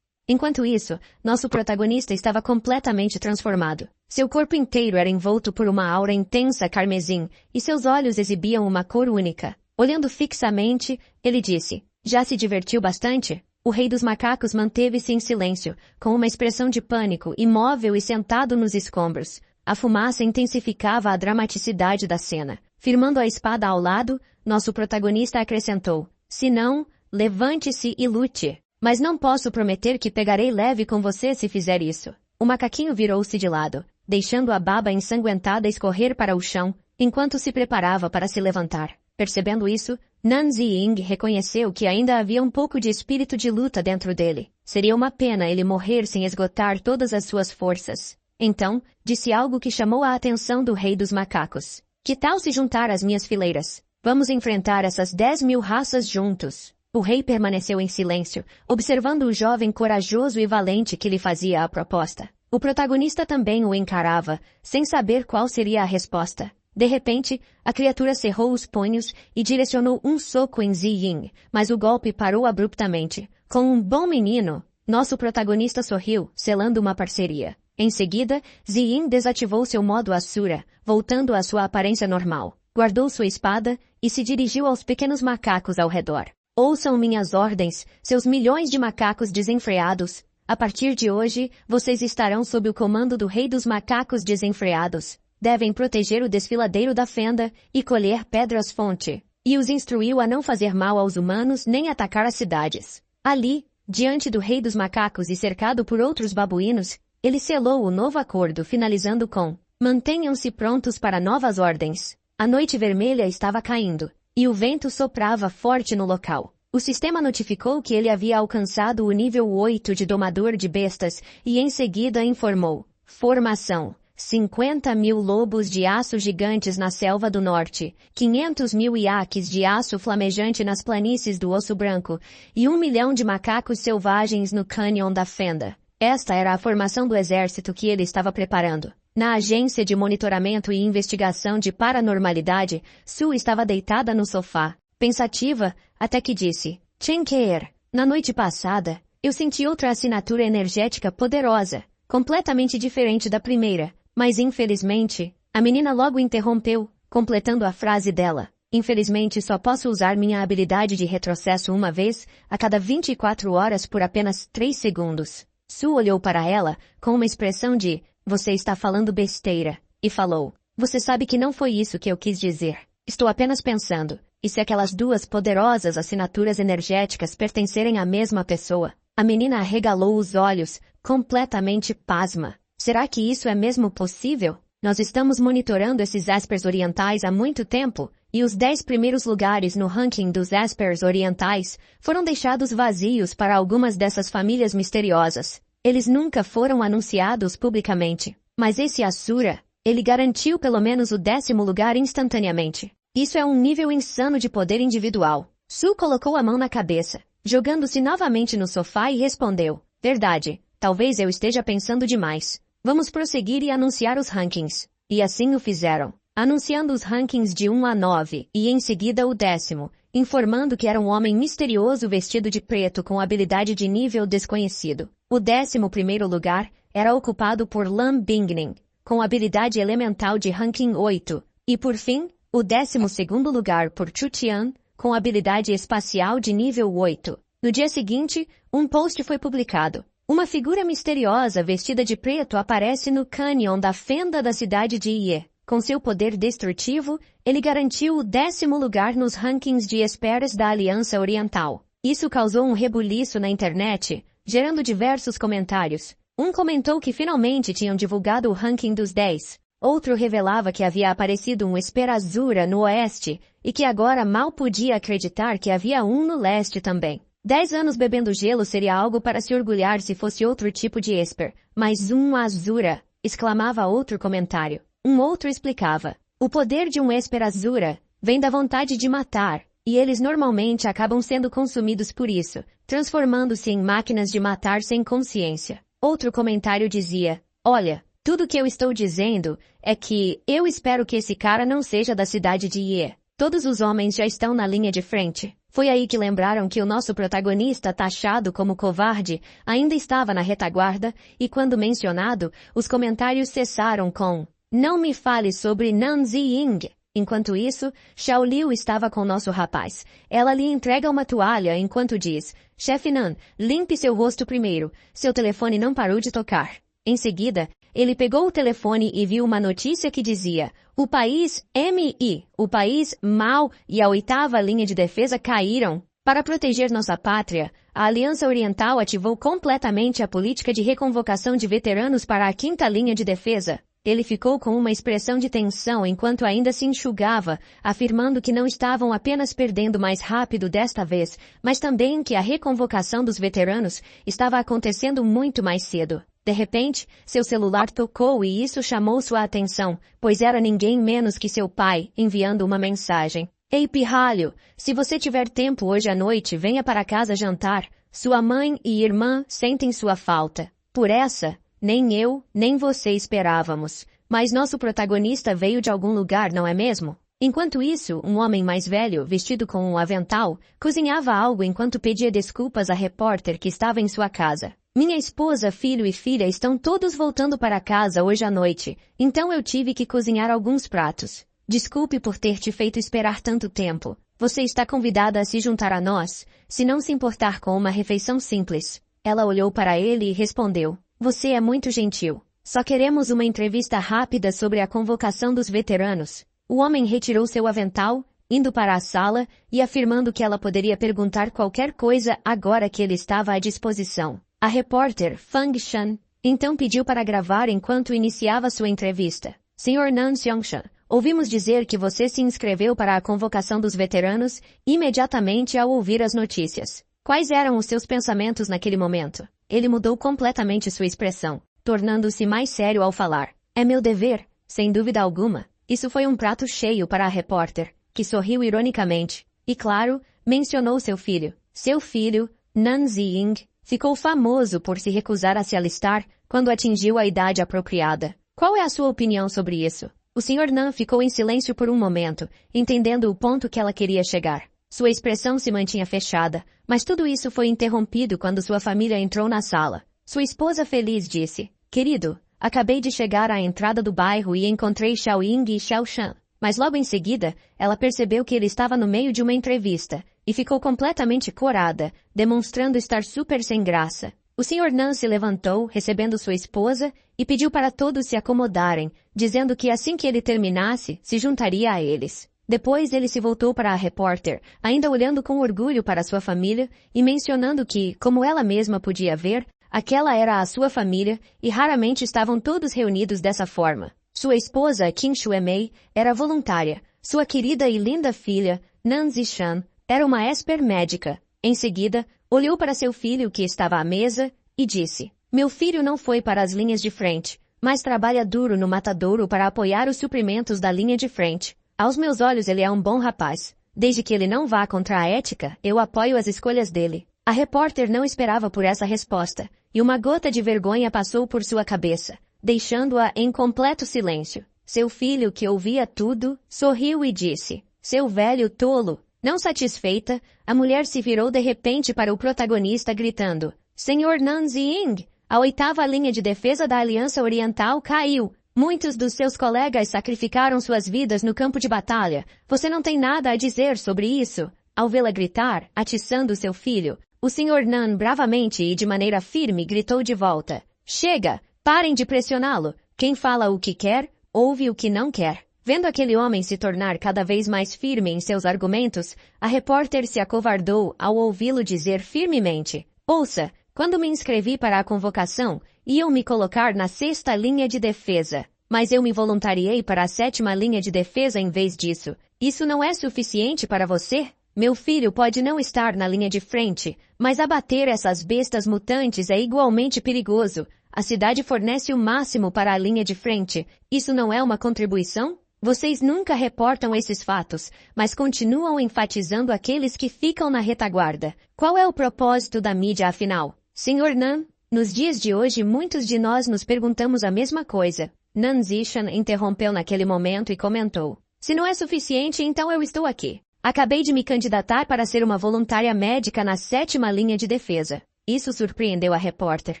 Enquanto isso, nosso protagonista estava completamente transformado. Seu corpo inteiro era envolto por uma aura intensa carmesim e seus olhos exibiam uma cor única. Olhando fixamente, ele disse: "Já se divertiu bastante?" O Rei dos Macacos manteve-se em silêncio, com uma expressão de pânico, imóvel e sentado nos escombros. A fumaça intensificava a dramaticidade da cena. Firmando a espada ao lado, nosso protagonista acrescentou: "Se não, levante-se e lute. Mas não posso prometer que pegarei leve com você se fizer isso." O macaquinho virou-se de lado, deixando a baba ensanguentada escorrer para o chão, enquanto se preparava para se levantar. Percebendo isso, Nanzi-Ying reconheceu que ainda havia um pouco de espírito de luta dentro dele. Seria uma pena ele morrer sem esgotar todas as suas forças. Então, disse algo que chamou a atenção do Rei dos Macacos: "Que tal se juntar às minhas fileiras? Vamos enfrentar essas 10.000 raças juntos." O rei permaneceu em silêncio, observando o jovem corajoso e valente que lhe fazia a proposta. O protagonista também o encarava, sem saber qual seria a resposta. De repente, a criatura cerrou os punhos e direcionou um soco em Ziyin, mas o golpe parou abruptamente. Com um bom menino, nosso protagonista sorriu, selando uma parceria. Em seguida, Ziyin desativou seu modo Asura, voltando à sua aparência normal. Guardou sua espada e se dirigiu aos pequenos macacos ao redor. Ouçam minhas ordens, seus milhões de macacos desenfreados. A partir de hoje, vocês estarão sob o comando do rei dos macacos desenfreados. Devem proteger o desfiladeiro da fenda e colher pedras-fonte. E os instruiu a não fazer mal aos humanos nem atacar as cidades. Ali, diante do rei dos macacos e cercado por outros babuínos, ele selou o novo acordo, finalizando com: mantenham-se prontos para novas ordens. A noite vermelha estava caindo, e o vento soprava forte no local. O sistema notificou que ele havia alcançado o nível 8 de domador de bestas e em seguida informou: formação. 50.000 lobos de aço gigantes na selva do norte, 500.000 iaques de aço flamejante nas planícies do Osso Branco e 1 milhão de macacos selvagens no cânion da Fenda. Esta era a formação do exército que ele estava preparando. Na agência de monitoramento e investigação de paranormalidade, Sue estava deitada no sofá, pensativa, até que disse: Chenkeer, na noite passada, eu senti outra assinatura energética poderosa, completamente diferente da primeira. Mas infelizmente, a menina logo interrompeu, completando a frase dela. Infelizmente só posso usar minha habilidade de retrocesso uma vez a cada 24 horas por apenas 3 segundos. Sue olhou para ela com uma expressão de: você está falando besteira, e falou: você sabe que não foi isso que eu quis dizer. Estou apenas pensando, e se aquelas duas poderosas assinaturas energéticas pertencerem à mesma pessoa? A menina arregalou os olhos, completamente pasma. Será que isso é mesmo possível? Nós estamos monitorando esses Espers orientais há muito tempo, e os 10 primeiros lugares no ranking dos Espers orientais foram deixados vazios para algumas dessas famílias misteriosas. Eles nunca foram anunciados publicamente. Mas esse Asura, ele garantiu pelo menos o 10º lugar instantaneamente. Isso é um nível insano de poder individual. Sue colocou a mão na cabeça, jogando-se novamente no sofá e respondeu: verdade, talvez eu esteja pensando demais. Vamos prosseguir e anunciar os rankings. E assim o fizeram, anunciando os rankings de 1 a 9, e em seguida o 10º, informando que era um homem misterioso vestido de preto com habilidade de nível desconhecido. O 11º lugar era ocupado por Lam Bingning, com habilidade elemental de ranking 8, e por fim, o 12º lugar por Chu Tian, com habilidade espacial de nível 8. No dia seguinte, um post foi publicado. Uma figura misteriosa vestida de preto aparece no cânion da fenda da cidade de Ie. Com seu poder destrutivo, ele garantiu o 10º lugar nos rankings de esperas da Aliança Oriental. Isso causou um rebuliço na internet, gerando diversos comentários. Um comentou que finalmente tinham divulgado o ranking dos 10. Outro revelava que havia aparecido um Esper Azura no oeste e que agora mal podia acreditar que havia um no leste também. 10 anos bebendo gelo seria algo para se orgulhar se fosse outro tipo de Esper, mas um Azura, exclamava outro comentário. Um outro explicava: o poder de um Esper Azura vem da vontade de matar, e eles normalmente acabam sendo consumidos por isso, transformando-se em máquinas de matar sem consciência. Outro comentário dizia: olha, tudo que eu estou dizendo é que eu espero que esse cara não seja da cidade de Ie. Todos os homens já estão na linha de frente. Foi aí que lembraram que o nosso protagonista, taxado como covarde, ainda estava na retaguarda, e quando mencionado, os comentários cessaram com: não me fale sobre Nan Ziying. Enquanto isso, Xiao Liu estava com nosso rapaz. Ela lhe entrega uma toalha enquanto diz: chefe Nan, limpe seu rosto primeiro. Seu telefone não parou de tocar. Em seguida, ele pegou o telefone e viu uma notícia que dizia: o país MI, o país Mao e a 8ª linha de defesa caíram. Para proteger nossa pátria, a Aliança Oriental ativou completamente a política de reconvocação de veteranos para a 5ª linha de defesa. Ele ficou com uma expressão de tensão enquanto ainda se enxugava, afirmando que não estavam apenas perdendo mais rápido desta vez, mas também que a reconvocação dos veteranos estava acontecendo muito mais cedo. De repente, seu celular tocou e isso chamou sua atenção, pois era ninguém menos que seu pai, enviando uma mensagem. Ei, pirralho, se você tiver tempo hoje à noite, venha para casa jantar. Sua mãe e irmã sentem sua falta. Por essa, nem eu, nem você esperávamos. Mas nosso protagonista veio de algum lugar, não é mesmo? Enquanto isso, um homem mais velho, vestido com um avental, cozinhava algo enquanto pedia desculpas à repórter que estava em sua casa. Minha esposa, filho e filha estão todos voltando para casa hoje à noite, então eu tive que cozinhar alguns pratos. Desculpe por ter te feito esperar tanto tempo. Você está convidada a se juntar a nós, se não se importar com uma refeição simples. Ela olhou para ele e respondeu, você é muito gentil. Só queremos uma entrevista rápida sobre a convocação dos veteranos. O homem retirou seu avental, indo para a sala e afirmando que ela poderia perguntar qualquer coisa agora que ele estava à disposição. A repórter, Fang Shan, então pediu para gravar enquanto iniciava sua entrevista. Sr. Nan Xiangshan, ouvimos dizer que você se inscreveu para a convocação dos veteranos imediatamente ao ouvir as notícias. Quais eram os seus pensamentos naquele momento? Ele mudou completamente sua expressão, tornando-se mais sério ao falar. É meu dever, sem dúvida alguma. Isso foi um prato cheio para a repórter, que sorriu ironicamente. E claro, mencionou seu filho. Seu filho, Nan Ziying, ficou famoso por se recusar a se alistar quando atingiu a idade apropriada. Qual é a sua opinião sobre isso? O Sr. Nan ficou em silêncio por um momento, entendendo o ponto que ela queria chegar. Sua expressão se mantinha fechada, mas tudo isso foi interrompido quando sua família entrou na sala. Sua esposa feliz disse, querido, acabei de chegar à entrada do bairro e encontrei Xiao Ying e Xiao Shan. Mas logo em seguida, ela percebeu que ele estava no meio de uma entrevista, e ficou completamente corada, demonstrando estar super sem graça. O Sr. Nan se levantou, recebendo sua esposa, e pediu para todos se acomodarem, dizendo que assim que ele terminasse, se juntaria a eles. Depois ele se voltou para a repórter, ainda olhando com orgulho para sua família, e mencionando que, como ela mesma podia ver, aquela era a sua família, e raramente estavam todos reunidos dessa forma. Sua esposa, Qin Shuemei, era voluntária. Sua querida e linda filha, Nan Zishan, era uma esper médica. Em seguida, olhou para seu filho que estava à mesa e disse, meu filho não foi para as linhas de frente, mas trabalha duro no matadouro para apoiar os suprimentos da linha de frente. Aos meus olhos ele é um bom rapaz. Desde que ele não vá contra a ética, eu apoio as escolhas dele. A repórter não esperava por essa resposta, e uma gota de vergonha passou por sua cabeça, deixando-a em completo silêncio. Seu filho, que ouvia tudo, sorriu e disse, seu velho tolo. Não satisfeita, a mulher se virou de repente para o protagonista gritando, Sr. Nan Ziying, a 8ª linha de defesa da Aliança Oriental caiu. Muitos dos seus colegas sacrificaram suas vidas no campo de batalha. Você não tem nada a dizer sobre isso? Ao vê-la gritar, atiçando seu filho, o Sr. Nan bravamente e de maneira firme gritou de volta, chega! Parem de pressioná-lo. Quem fala o que quer, ouve o que não quer. Vendo aquele homem se tornar cada vez mais firme em seus argumentos, a repórter se acovardou ao ouvi-lo dizer firmemente, ouça, quando me inscrevi para a convocação, iam me colocar na 6ª linha de defesa. Mas eu me voluntariei para a 7ª linha de defesa em vez disso. Isso não é suficiente para você? Meu filho pode não estar na linha de frente, mas abater essas bestas mutantes é igualmente perigoso. A cidade fornece o máximo para a linha de frente. Isso não é uma contribuição? Vocês nunca reportam esses fatos, mas continuam enfatizando aqueles que ficam na retaguarda. Qual é o propósito da mídia, afinal? Sr. Nan, nos dias de hoje muitos de nós nos perguntamos a mesma coisa. Nan Zishan interrompeu naquele momento e comentou. Se não é suficiente, então eu estou aqui. Acabei de me candidatar para ser uma voluntária médica na 7ª linha de defesa. Isso surpreendeu a repórter.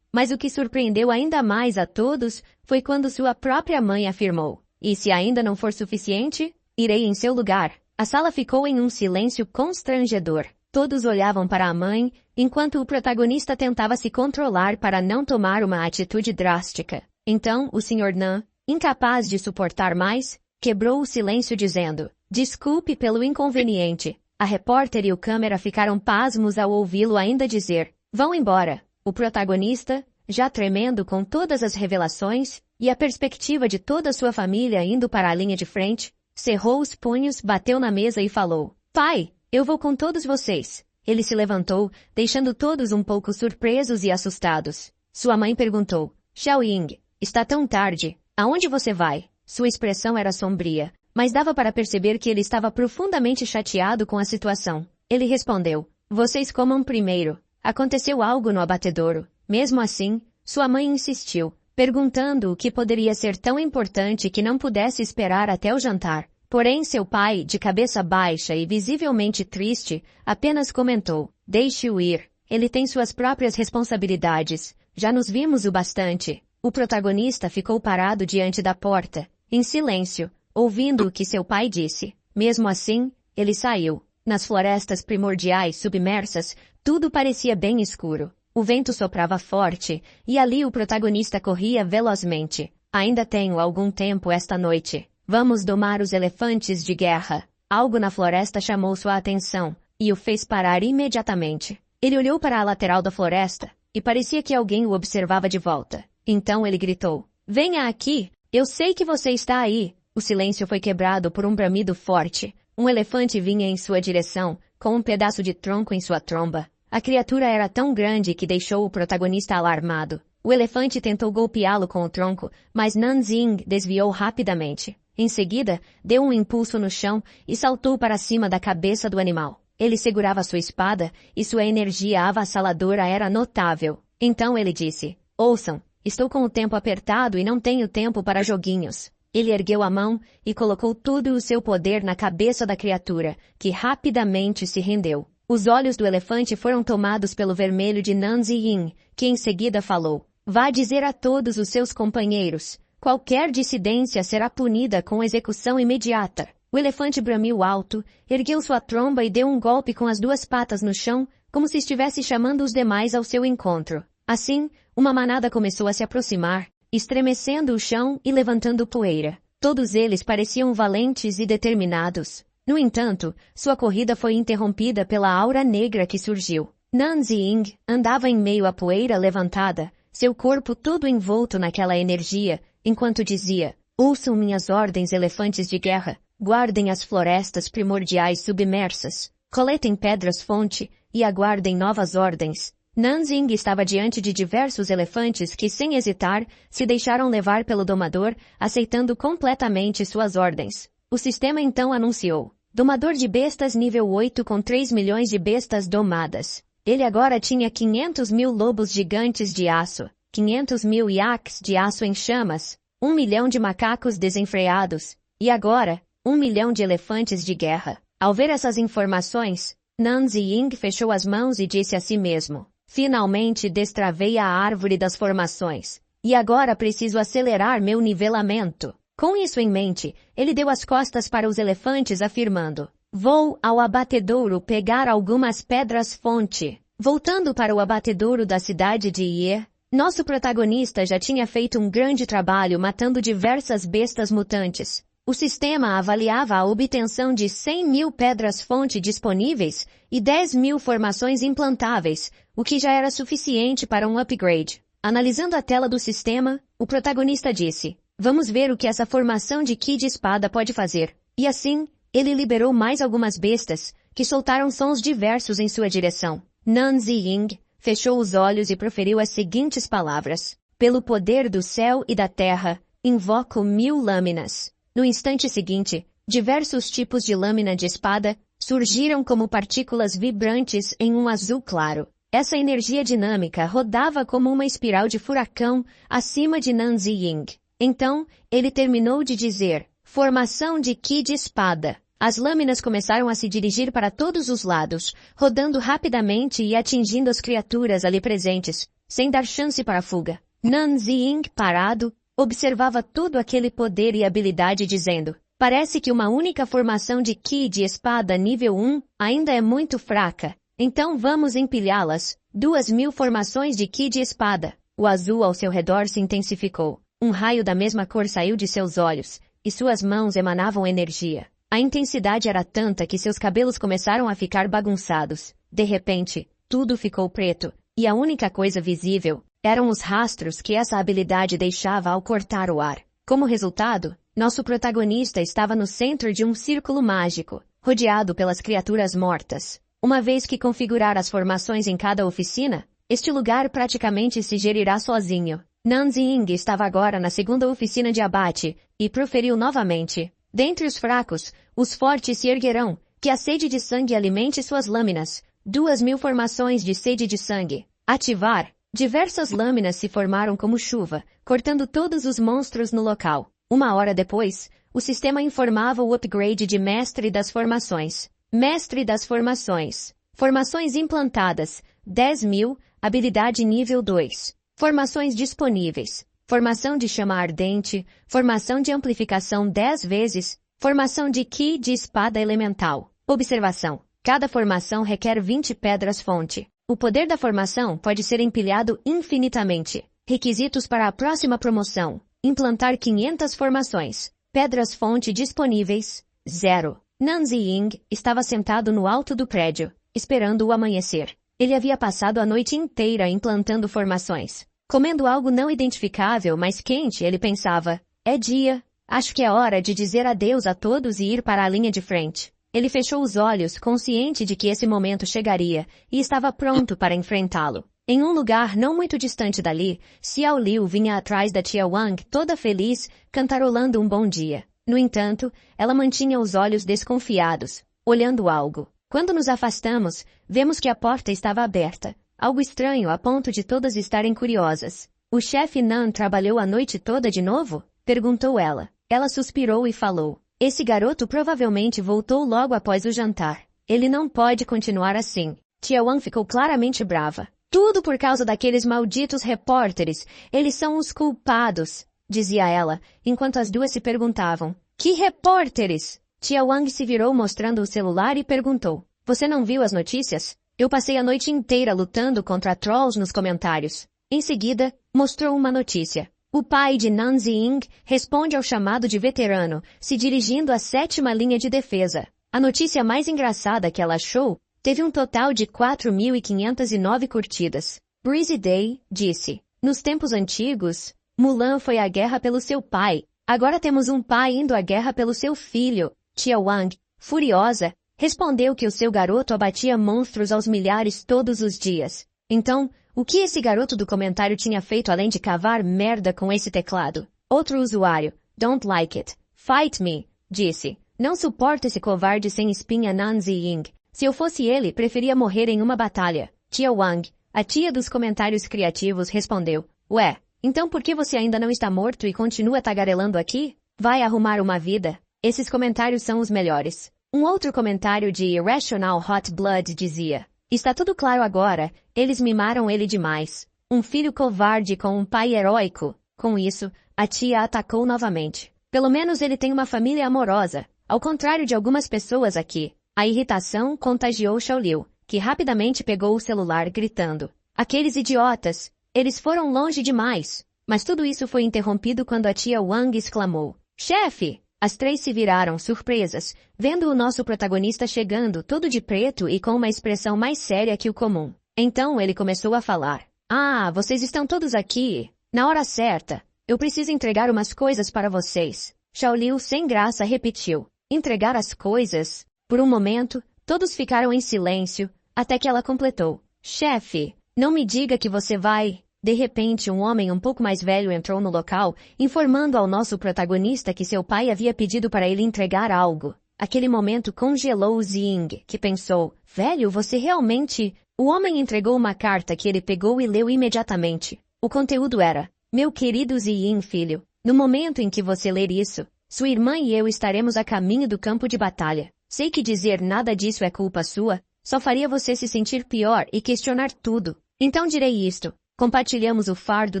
Mas o que surpreendeu ainda mais a todos foi quando sua própria mãe afirmou. E se ainda não for suficiente, irei em seu lugar. A sala ficou em um silêncio constrangedor. Todos olhavam para a mãe, enquanto o protagonista tentava se controlar para não tomar uma atitude drástica. Então, o Sr. Nan, incapaz de suportar mais, quebrou o silêncio dizendo, desculpe pelo inconveniente. A repórter e o câmera ficaram pasmos ao ouvi-lo ainda dizer, vão embora. O protagonista, já tremendo com todas as revelações, e a perspectiva de toda sua família indo para a linha de frente, cerrou os punhos, bateu na mesa e falou, pai, eu vou com todos vocês. Ele se levantou, deixando todos um pouco surpresos e assustados. Sua mãe perguntou, Xiao Ying, está tão tarde, aonde você vai? Sua expressão era sombria, mas dava para perceber que ele estava profundamente chateado com a situação. Ele respondeu, vocês comam primeiro. Aconteceu algo no abatedouro. Mesmo assim, sua mãe insistiu, perguntando o que poderia ser tão importante que não pudesse esperar até o jantar. Porém seu pai, de cabeça baixa e visivelmente triste, apenas comentou: "Deixe-o ir. Ele tem suas próprias responsabilidades. Já nos vimos o bastante." O protagonista ficou parado diante da porta, em silêncio, ouvindo o que seu pai disse. Mesmo assim, ele saiu. Nas florestas primordiais submersas, tudo parecia bem escuro. O vento soprava forte, e ali o protagonista corria velozmente. "Ainda tenho algum tempo esta noite. Vamos domar os elefantes de guerra." Algo na floresta chamou sua atenção, e o fez parar imediatamente. Ele olhou para a lateral da floresta, e parecia que alguém o observava de volta. Então ele gritou: "Venha aqui! Eu sei que você está aí!" O silêncio foi quebrado por um bramido forte. Um elefante vinha em sua direção, com um pedaço de tronco em sua tromba. A criatura era tão grande que deixou o protagonista alarmado. O elefante tentou golpeá-lo com o tronco, mas Nanzing desviou rapidamente. Em seguida, deu um impulso no chão e saltou para cima da cabeça do animal. Ele segurava sua espada e sua energia avassaladora era notável. Então ele disse: "Ouçam, estou com o tempo apertado e não tenho tempo para joguinhos." Ele ergueu a mão e colocou todo o seu poder na cabeça da criatura, que rapidamente se rendeu. Os olhos do elefante foram tomados pelo vermelho de Nanzing, que em seguida falou: "Vá dizer a todos os seus companheiros. Qualquer dissidência será punida com execução imediata." O elefante bramiu alto, ergueu sua tromba e deu um golpe com as duas patas no chão, como se estivesse chamando os demais ao seu encontro. Assim, uma manada começou a se aproximar, estremecendo o chão e levantando poeira. Todos eles pareciam valentes e determinados. No entanto, sua corrida foi interrompida pela aura negra que surgiu. Nanzing andava em meio à poeira levantada, seu corpo todo envolto naquela energia, enquanto dizia: "Ouçam minhas ordens, elefantes de guerra. Guardem as florestas primordiais submersas. Coletem pedras-fonte e aguardem novas ordens." Nanzing estava diante de diversos elefantes que, sem hesitar, se deixaram levar pelo domador, aceitando completamente suas ordens. O sistema então anunciou: "Domador de bestas nível 8 com 3 milhões de bestas domadas." Ele agora tinha 500 mil lobos gigantes de aço, 500 mil yaks de aço em chamas, 1 milhão de macacos desenfreados, e agora, 1 milhão de elefantes de guerra. Ao ver essas informações, Nanzing fechou as mãos e disse a si mesmo: "Finalmente destravei a árvore das formações. E agora preciso acelerar meu nivelamento." Com isso em mente, ele deu as costas para os elefantes afirmando: "Vou ao abatedouro pegar algumas pedras-fonte." Voltando para o abatedouro da cidade de Ie, nosso protagonista já tinha feito um grande trabalho matando diversas bestas mutantes. O sistema avaliava a obtenção de 100 mil pedras-fonte disponíveis e 10 mil formações implantáveis, o que já era suficiente para um upgrade. Analisando a tela do sistema, o protagonista disse: "Vamos ver o que essa formação de Ki de espada pode fazer." E assim, ele liberou mais algumas bestas, que soltaram sons diversos em sua direção. Nanzing fechou os olhos e proferiu as seguintes palavras: "Pelo poder do céu e da terra, invoco 1000 lâminas." No instante seguinte, diversos tipos de lâmina de espada surgiram como partículas vibrantes em um azul claro. Essa energia dinâmica rodava como uma espiral de furacão acima de Nanzing. Então, ele terminou de dizer: "Formação de Ki de espada." As lâminas começaram a se dirigir para todos os lados, rodando rapidamente e atingindo as criaturas ali presentes, sem dar chance para fuga. Nanzing, parado, observava todo aquele poder e habilidade dizendo: "Parece que uma única formação de Ki de espada nível 1 ainda é muito fraca. Então vamos empilhá-las. 2000 formações de Ki de espada." O azul ao seu redor se intensificou. Um raio da mesma cor saiu de seus olhos, e suas mãos emanavam energia. A intensidade era tanta que seus cabelos começaram a ficar bagunçados. De repente, tudo ficou preto, e a única coisa visível eram os rastros que essa habilidade deixava ao cortar o ar. Como resultado, nosso protagonista estava no centro de um círculo mágico, rodeado pelas criaturas mortas. Uma vez que configurar as formações em cada oficina, este lugar praticamente se gerirá sozinho. Nanzing estava agora na segunda oficina de abate, e proferiu novamente: "Dentre os fracos, os fortes se erguerão, que a sede de sangue alimente suas lâminas. 2000 formações de sede de sangue. Ativar." Diversas lâminas se formaram como chuva, cortando todos os monstros no local. 1 hora depois, o sistema informava o upgrade de Mestre das Formações. Mestre das Formações. Formações implantadas, 10.000, habilidade nível 2. Formações disponíveis. Formação de chama ardente, formação de amplificação 10 vezes, formação de ki de espada elemental. Observação. Cada formação requer 20 pedras-fonte. O poder da formação pode ser empilhado infinitamente. Requisitos para a próxima promoção. Implantar 500 formações. Pedras-fonte disponíveis, 0. Nanzi Ying estava sentado no alto do prédio, esperando o amanhecer. Ele havia passado a noite inteira implantando formações. Comendo algo não identificável, mas quente, ele pensava, é dia, acho que é hora de dizer adeus a todos e ir para a linha de frente. Ele fechou os olhos, consciente de que esse momento chegaria, e estava pronto para enfrentá-lo. Em um lugar não muito distante dali, Xiao Liu vinha atrás da tia Wang toda feliz, cantarolando um bom dia. No entanto, ela mantinha os olhos desconfiados, olhando algo. Quando nos afastamos, vemos que a porta estava aberta. Algo estranho a ponto de todas estarem curiosas. O chefe Nan trabalhou a noite toda de novo? Perguntou ela. Ela suspirou e falou. Esse garoto provavelmente voltou logo após o jantar. Ele não pode continuar assim. Tia Wang ficou claramente brava. Tudo por causa daqueles malditos repórteres. Eles são os culpados, dizia ela, enquanto as duas se perguntavam. Que repórteres? Tia Wang se virou mostrando o celular e perguntou. Você não viu as notícias? Eu passei a noite inteira lutando contra trolls nos comentários. Em seguida, mostrou uma notícia. O pai de Nanzi Ying responde ao chamado de veterano, se dirigindo à 7ª linha de defesa. A notícia mais engraçada que ela achou teve um total de 4.509 curtidas. Breezy Day disse, nos tempos antigos, Mulan foi à guerra pelo seu pai. Agora temos um pai indo à guerra pelo seu filho. Tia Wang, furiosa, respondeu que o seu garoto abatia monstros aos milhares todos os dias. Então, o que esse garoto do comentário tinha feito além de cavar merda com esse teclado? Outro usuário, Don't Like It, Fight Me, disse, não suporto esse covarde sem espinha Nanzi Ying. Se eu fosse ele, preferia morrer em uma batalha. Tia Wang, a tia dos comentários criativos, respondeu, ué, então por que você ainda não está morto e continua tagarelando aqui? Vai arrumar uma vida. Esses comentários são os melhores. Um outro comentário de Irrational Hot Blood dizia, está tudo claro agora, eles mimaram ele demais. Um filho covarde com um pai heróico. Com isso, a tia atacou novamente. Pelo menos ele tem uma família amorosa, ao contrário de algumas pessoas aqui. A irritação contagiou Xiao Liu, que rapidamente pegou o celular gritando. Aqueles idiotas! Eles foram longe demais! Mas tudo isso foi interrompido quando a tia Wang exclamou. Chefe! As três se viraram surpresas, vendo o nosso protagonista chegando todo de preto e com uma expressão mais séria que o comum. Então ele começou a falar. Ah, vocês estão todos aqui. Na hora certa. Eu preciso entregar umas coisas para vocês. Xiao Liu sem graça repetiu. Entregar as coisas? Por um momento, todos ficaram em silêncio, até que ela completou. Chefe, não me diga que você vai... De repente, um homem um pouco mais velho entrou no local, informando ao nosso protagonista que seu pai havia pedido para ele entregar algo. Aquele momento congelou o Ying, que pensou, velho, você realmente... O homem entregou uma carta que ele pegou e leu imediatamente. O conteúdo era, meu querido Ying, filho, no momento em que você ler isso, sua irmã e eu estaremos a caminho do campo de batalha. Sei que dizer nada disso é culpa sua, só faria você se sentir pior e questionar tudo. Então direi isto. Compartilhamos o fardo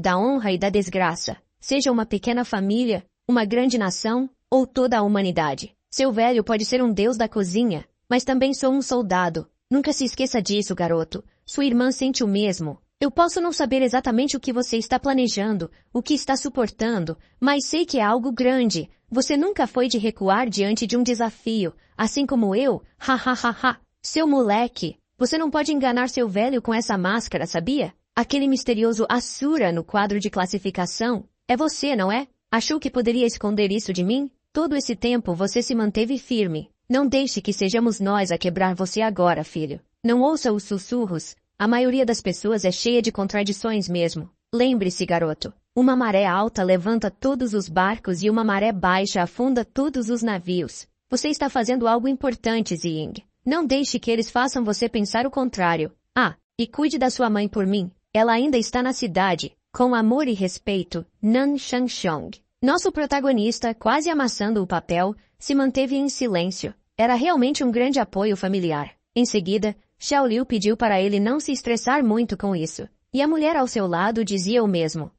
da honra e da desgraça, seja uma pequena família, uma grande nação ou toda a humanidade. Seu velho pode ser um deus da cozinha, mas também sou um soldado. Nunca se esqueça disso, garoto. Sua irmã sente o mesmo. Eu posso não saber exatamente o que você está planejando, o que está suportando, mas sei que é algo grande. Você nunca foi de recuar diante de um desafio, assim como eu. Ha ha ha ha. Seu moleque, você não pode enganar seu velho com essa máscara, sabia? Aquele misterioso Asura no quadro de classificação. É você, não é? Achou que poderia esconder isso de mim? Todo esse tempo você se manteve firme. Não deixe que sejamos nós a quebrar você agora, filho. Não ouça os sussurros. A maioria das pessoas é cheia de contradições mesmo. Lembre-se, garoto. Uma maré alta levanta todos os barcos e uma maré baixa afunda todos os navios. Você está fazendo algo importante, Ying. Não deixe que eles façam você pensar o contrário. Ah, e cuide da sua mãe por mim. Ela ainda está na cidade. Com amor e respeito, Nan Shangxiong. Nosso protagonista, quase amassando o papel, se manteve em silêncio. Era realmente um grande apoio familiar. Em seguida, Xiao Liu pediu para ele não se estressar muito com isso. E a mulher ao seu lado dizia o mesmo.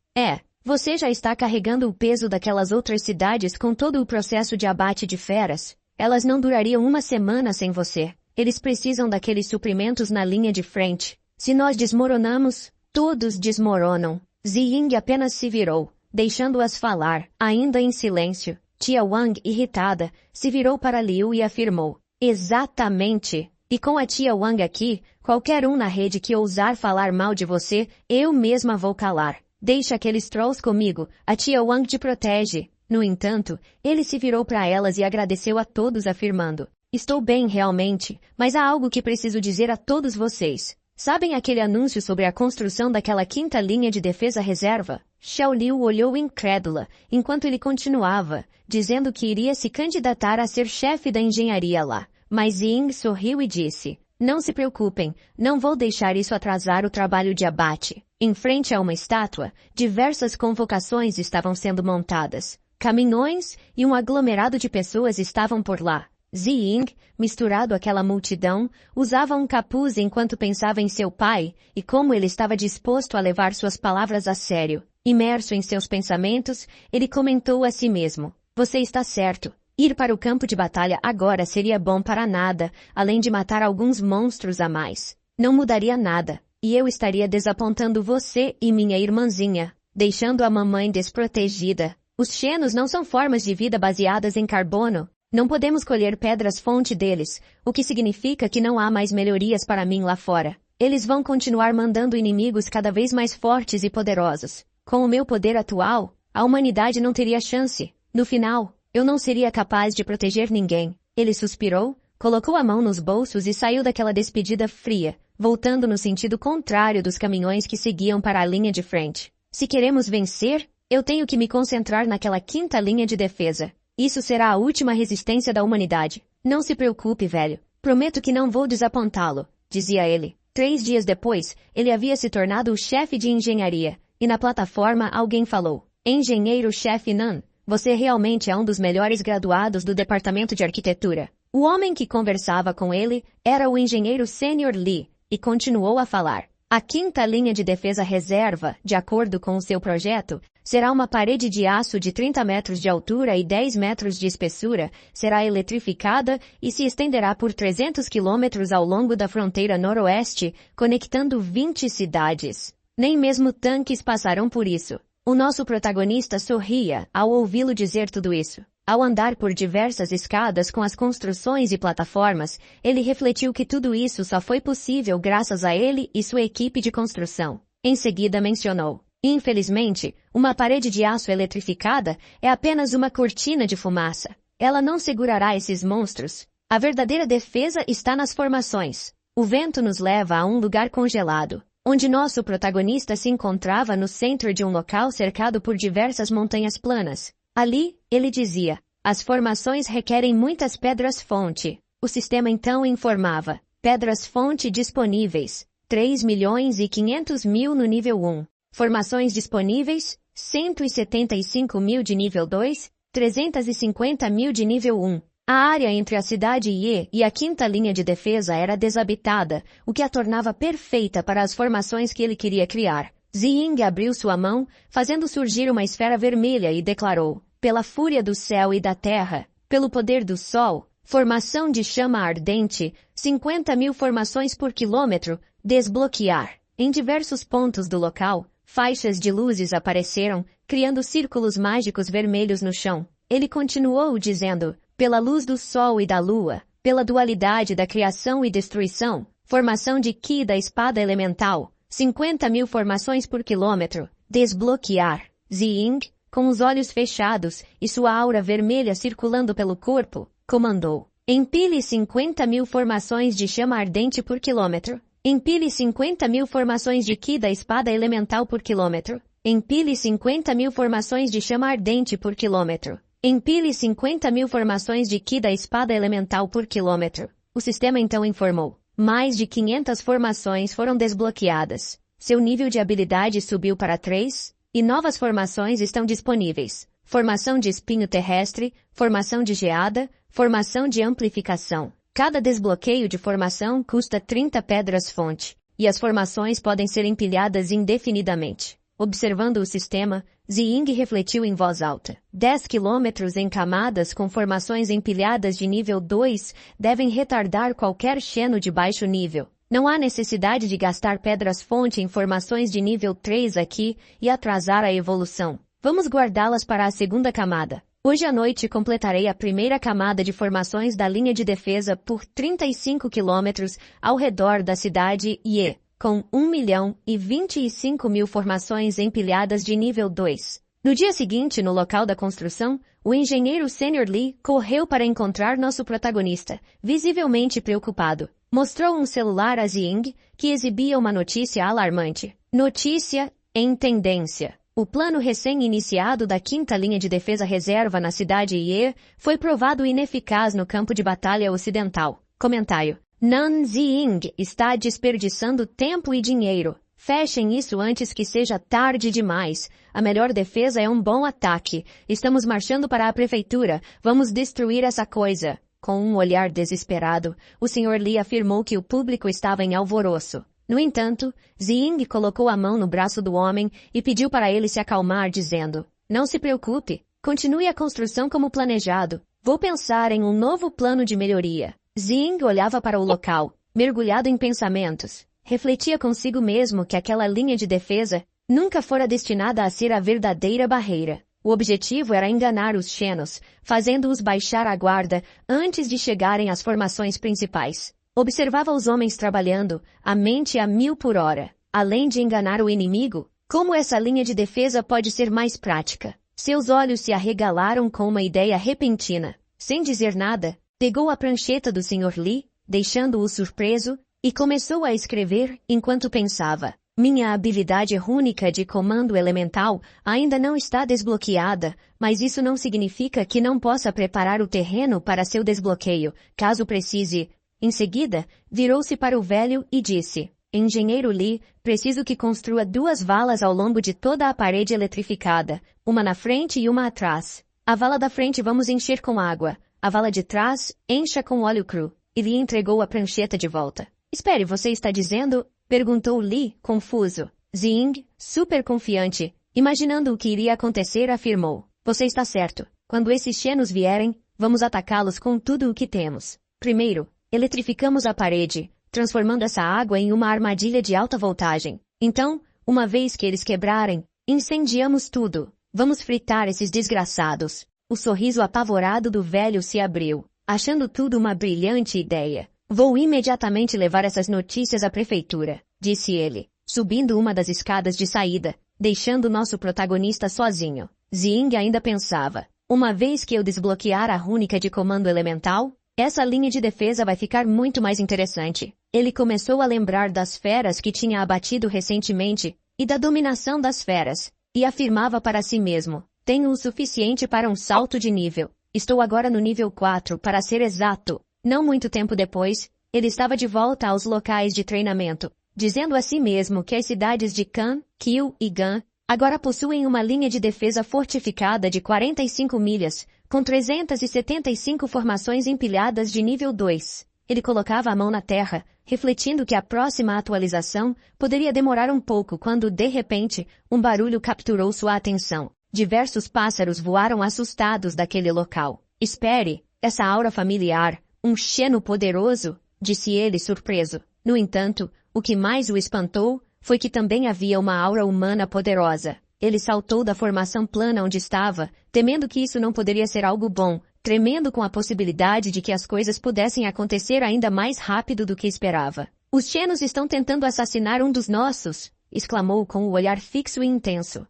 Você já está carregando o peso daquelas outras cidades com todo o processo de abate de feras. Elas não durariam uma semana sem você. Eles precisam daqueles suprimentos na linha de frente. Se nós desmoronamos, todos desmoronam. Ziying apenas se virou, deixando-as falar, ainda em silêncio. Tia Wang, irritada, se virou para Liu e afirmou. Exatamente. E com a tia Wang aqui, qualquer um na rede que ousar falar mal de você, eu mesma vou calar. Deixa aqueles trolls comigo, a tia Wang te protege. No entanto, ele se virou para elas e agradeceu a todos afirmando. Estou bem realmente, mas há algo que preciso dizer a todos vocês. Sabem aquele anúncio sobre a construção daquela 5ª linha de defesa reserva? Xiao Liu olhou incrédula, enquanto ele continuava, dizendo que iria se candidatar a ser chefe da engenharia lá. Mas Ying sorriu e disse, não se preocupem, não vou deixar isso atrasar o trabalho de abate. Em frente a uma estátua, diversas convocações estavam sendo montadas. Caminhões e um aglomerado de pessoas estavam por lá. Ziying, misturado àquela multidão, usava um capuz enquanto pensava em seu pai e como ele estava disposto a levar suas palavras a sério. Imerso em seus pensamentos, ele comentou a si mesmo. Você está certo. Ir para o campo de batalha agora seria bom para nada, além de matar alguns monstros a mais. Não mudaria nada. E eu estaria desapontando você e minha irmãzinha, deixando a mamãe desprotegida. Os Xenos não são formas de vida baseadas em carbono. Não podemos colher pedras-fonte deles, o que significa que não há mais melhorias para mim lá fora. Eles vão continuar mandando inimigos cada vez mais fortes e poderosos. Com o meu poder atual, a humanidade não teria chance. No final, eu não seria capaz de proteger ninguém. Ele suspirou, colocou a mão nos bolsos e saiu daquela despedida fria, voltando no sentido contrário dos caminhões que seguiam para a linha de frente. Se queremos vencer, eu tenho que me concentrar naquela 5ª linha de defesa. Isso será a última resistência da humanidade. Não se preocupe, velho. Prometo que não vou desapontá-lo, dizia ele. 3 dias depois, ele havia se tornado o chefe de engenharia, e na plataforma alguém falou. Engenheiro-chefe Nan, você realmente é um dos melhores graduados do departamento de arquitetura. O homem que conversava com ele era o engenheiro sênior Li, e continuou a falar. A 5ª linha de defesa reserva, de acordo com o seu projeto, será uma parede de aço de 30 metros de altura e 10 metros de espessura, será eletrificada e se estenderá por 300 quilômetros ao longo da fronteira noroeste, conectando 20 cidades. Nem mesmo tanques passarão por isso. O nosso protagonista sorria ao ouvi-lo dizer tudo isso. Ao andar por diversas escadas com as construções e plataformas, ele refletiu que tudo isso só foi possível graças a ele e sua equipe de construção. Em seguida mencionou. Infelizmente, uma parede de aço eletrificada é apenas uma cortina de fumaça. Ela não segurará esses monstros. A verdadeira defesa está nas formações. O vento nos leva a um lugar congelado, onde nosso protagonista se encontrava no centro de um local cercado por diversas montanhas planas. Ali, ele dizia, as formações requerem muitas pedras-fonte. O sistema então informava, pedras-fonte disponíveis, 3.500.000 no nível 1. Formações disponíveis, 175.000 de nível 2, 350.000 de nível 1. A área entre a cidade e a 5ª linha de defesa era desabitada, o que a tornava perfeita para as formações que ele queria criar. Ziying abriu sua mão, fazendo surgir uma esfera vermelha e declarou, pela fúria do céu e da terra, pelo poder do sol, formação de chama ardente, 50.000 formações por quilômetro, desbloquear. Em diversos pontos do local, faixas de luzes apareceram, criando círculos mágicos vermelhos no chão. Ele continuou dizendo, pela luz do sol e da lua, pela dualidade da criação e destruição, formação de Ki da espada elemental, 50.000 formações por quilômetro, desbloquear. Ziying, com os olhos fechados e sua aura vermelha circulando pelo corpo, comandou. Empilhe 50.000 formações de chama ardente por quilômetro. Empilhe 50.000 formações de Ki da espada elemental por quilômetro. Empilhe 50.000 formações de chama ardente por quilômetro. Empilhe 50.000 formações de Ki da espada elemental por quilômetro. O sistema então informou. Mais de 500 formações foram desbloqueadas. Seu nível de habilidade subiu para 3, e novas formações estão disponíveis. Formação de espinho terrestre, formação de geada, formação de amplificação. Cada desbloqueio de formação custa 30 pedras-fonte, e as formações podem ser empilhadas indefinidamente. Observando o sistema, Ziying refletiu em voz alta. 10 quilômetros em camadas com formações empilhadas de nível 2 devem retardar qualquer xeno de baixo nível. Não há necessidade de gastar pedras-fonte em formações de nível 3 aqui e atrasar a evolução. Vamos guardá-las para a segunda camada. Hoje à noite completarei a primeira camada de formações da linha de defesa por 35 quilômetros ao redor da cidade Ye, com 1.025.000 formações empilhadas de nível 2. No dia seguinte, no local da construção, o engenheiro Sr. Li correu para encontrar nosso protagonista, visivelmente preocupado. Mostrou um celular a Ziying, que exibia uma notícia alarmante. Notícia em tendência. O plano recém-iniciado da 5ª linha de defesa reserva na cidade Ye foi provado ineficaz no campo de batalha ocidental. Comentário. Nan Ziying está desperdiçando tempo e dinheiro. Fechem isso antes que seja tarde demais. A melhor defesa é um bom ataque. Estamos marchando para a prefeitura. Vamos destruir essa coisa. Com um olhar desesperado, o Sr. Li afirmou que o público estava em alvoroço. No entanto, Ziying colocou a mão no braço do homem e pediu para ele se acalmar, dizendo: "Não se preocupe. Continue a construção como planejado. Vou pensar em um novo plano de melhoria." Ziying olhava para o local, mergulhado em pensamentos. Refletia consigo mesmo que aquela linha de defesa nunca fora destinada a ser a verdadeira barreira. O objetivo era enganar os xenos, fazendo-os baixar a guarda antes de chegarem às formações principais. Observava os homens trabalhando, a mente a 1000 por hora. Além de enganar o inimigo, como essa linha de defesa pode ser mais prática? Seus olhos se arregalaram com uma ideia repentina. Sem dizer nada, pegou a prancheta do Sr. Li, deixando-o surpreso, e começou a escrever enquanto pensava. Minha habilidade rúnica de comando elemental ainda não está desbloqueada, mas isso não significa que não possa preparar o terreno para seu desbloqueio, caso precise. Em seguida, virou-se para o velho e disse: "Engenheiro Li, preciso que construa 2 valas ao longo de toda a parede eletrificada, uma na frente e uma atrás. A vala da frente vamos encher com água, a vala de trás, encha com óleo cru." E lhe entregou a prancheta de volta. "Espere, você está dizendo?" perguntou Li, confuso. Ziying, super confiante, imaginando o que iria acontecer, afirmou: "Você está certo. Quando esses xenos vierem, vamos atacá-los com tudo o que temos. Primeiro, eletrificamos a parede, transformando essa água em uma armadilha de alta voltagem. Então, uma vez que eles quebrarem, incendiamos tudo. Vamos fritar esses desgraçados." O sorriso apavorado do velho se abriu, achando tudo uma brilhante ideia. "Vou imediatamente levar essas notícias à prefeitura", disse ele, subindo uma das escadas de saída, deixando nosso protagonista sozinho. Ziying ainda pensava: uma vez que eu desbloquear a rúnica de comando elemental, essa linha de defesa vai ficar muito mais interessante. Ele começou a lembrar das feras que tinha abatido recentemente e da dominação das feras, e afirmava para si mesmo: "Tenho o suficiente para um salto de nível. Estou agora no nível 4, para ser exato." Não muito tempo depois, ele estava de volta aos locais de treinamento, dizendo a si mesmo que as cidades de Kan, Kiu e Gan agora possuem uma linha de defesa fortificada de 45 milhas, com 375 formações empilhadas de nível 2. Ele colocava a mão na terra, refletindo que a próxima atualização poderia demorar um pouco quando, de repente, um barulho capturou sua atenção. Diversos pássaros voaram assustados daquele local. "Espere, essa aura familiar, um xeno poderoso?" disse ele surpreso. No entanto, o que mais o espantou foi que também havia uma aura humana poderosa. Ele saltou da formação plana onde estava, temendo que isso não poderia ser algo bom, tremendo com a possibilidade de que as coisas pudessem acontecer ainda mais rápido do que esperava. "Os xenos estão tentando assassinar um dos nossos!" exclamou com o olhar fixo e intenso.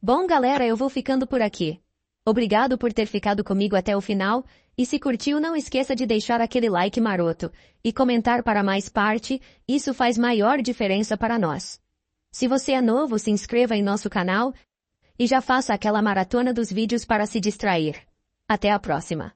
Bom, galera, eu vou ficando por aqui. Obrigado por ter ficado comigo até o final, e se curtiu não esqueça de deixar aquele like maroto e comentar para mais parte, isso faz maior diferença para nós. Se você é novo, se inscreva em nosso canal e já faça aquela maratona dos vídeos para se distrair. Até a próxima!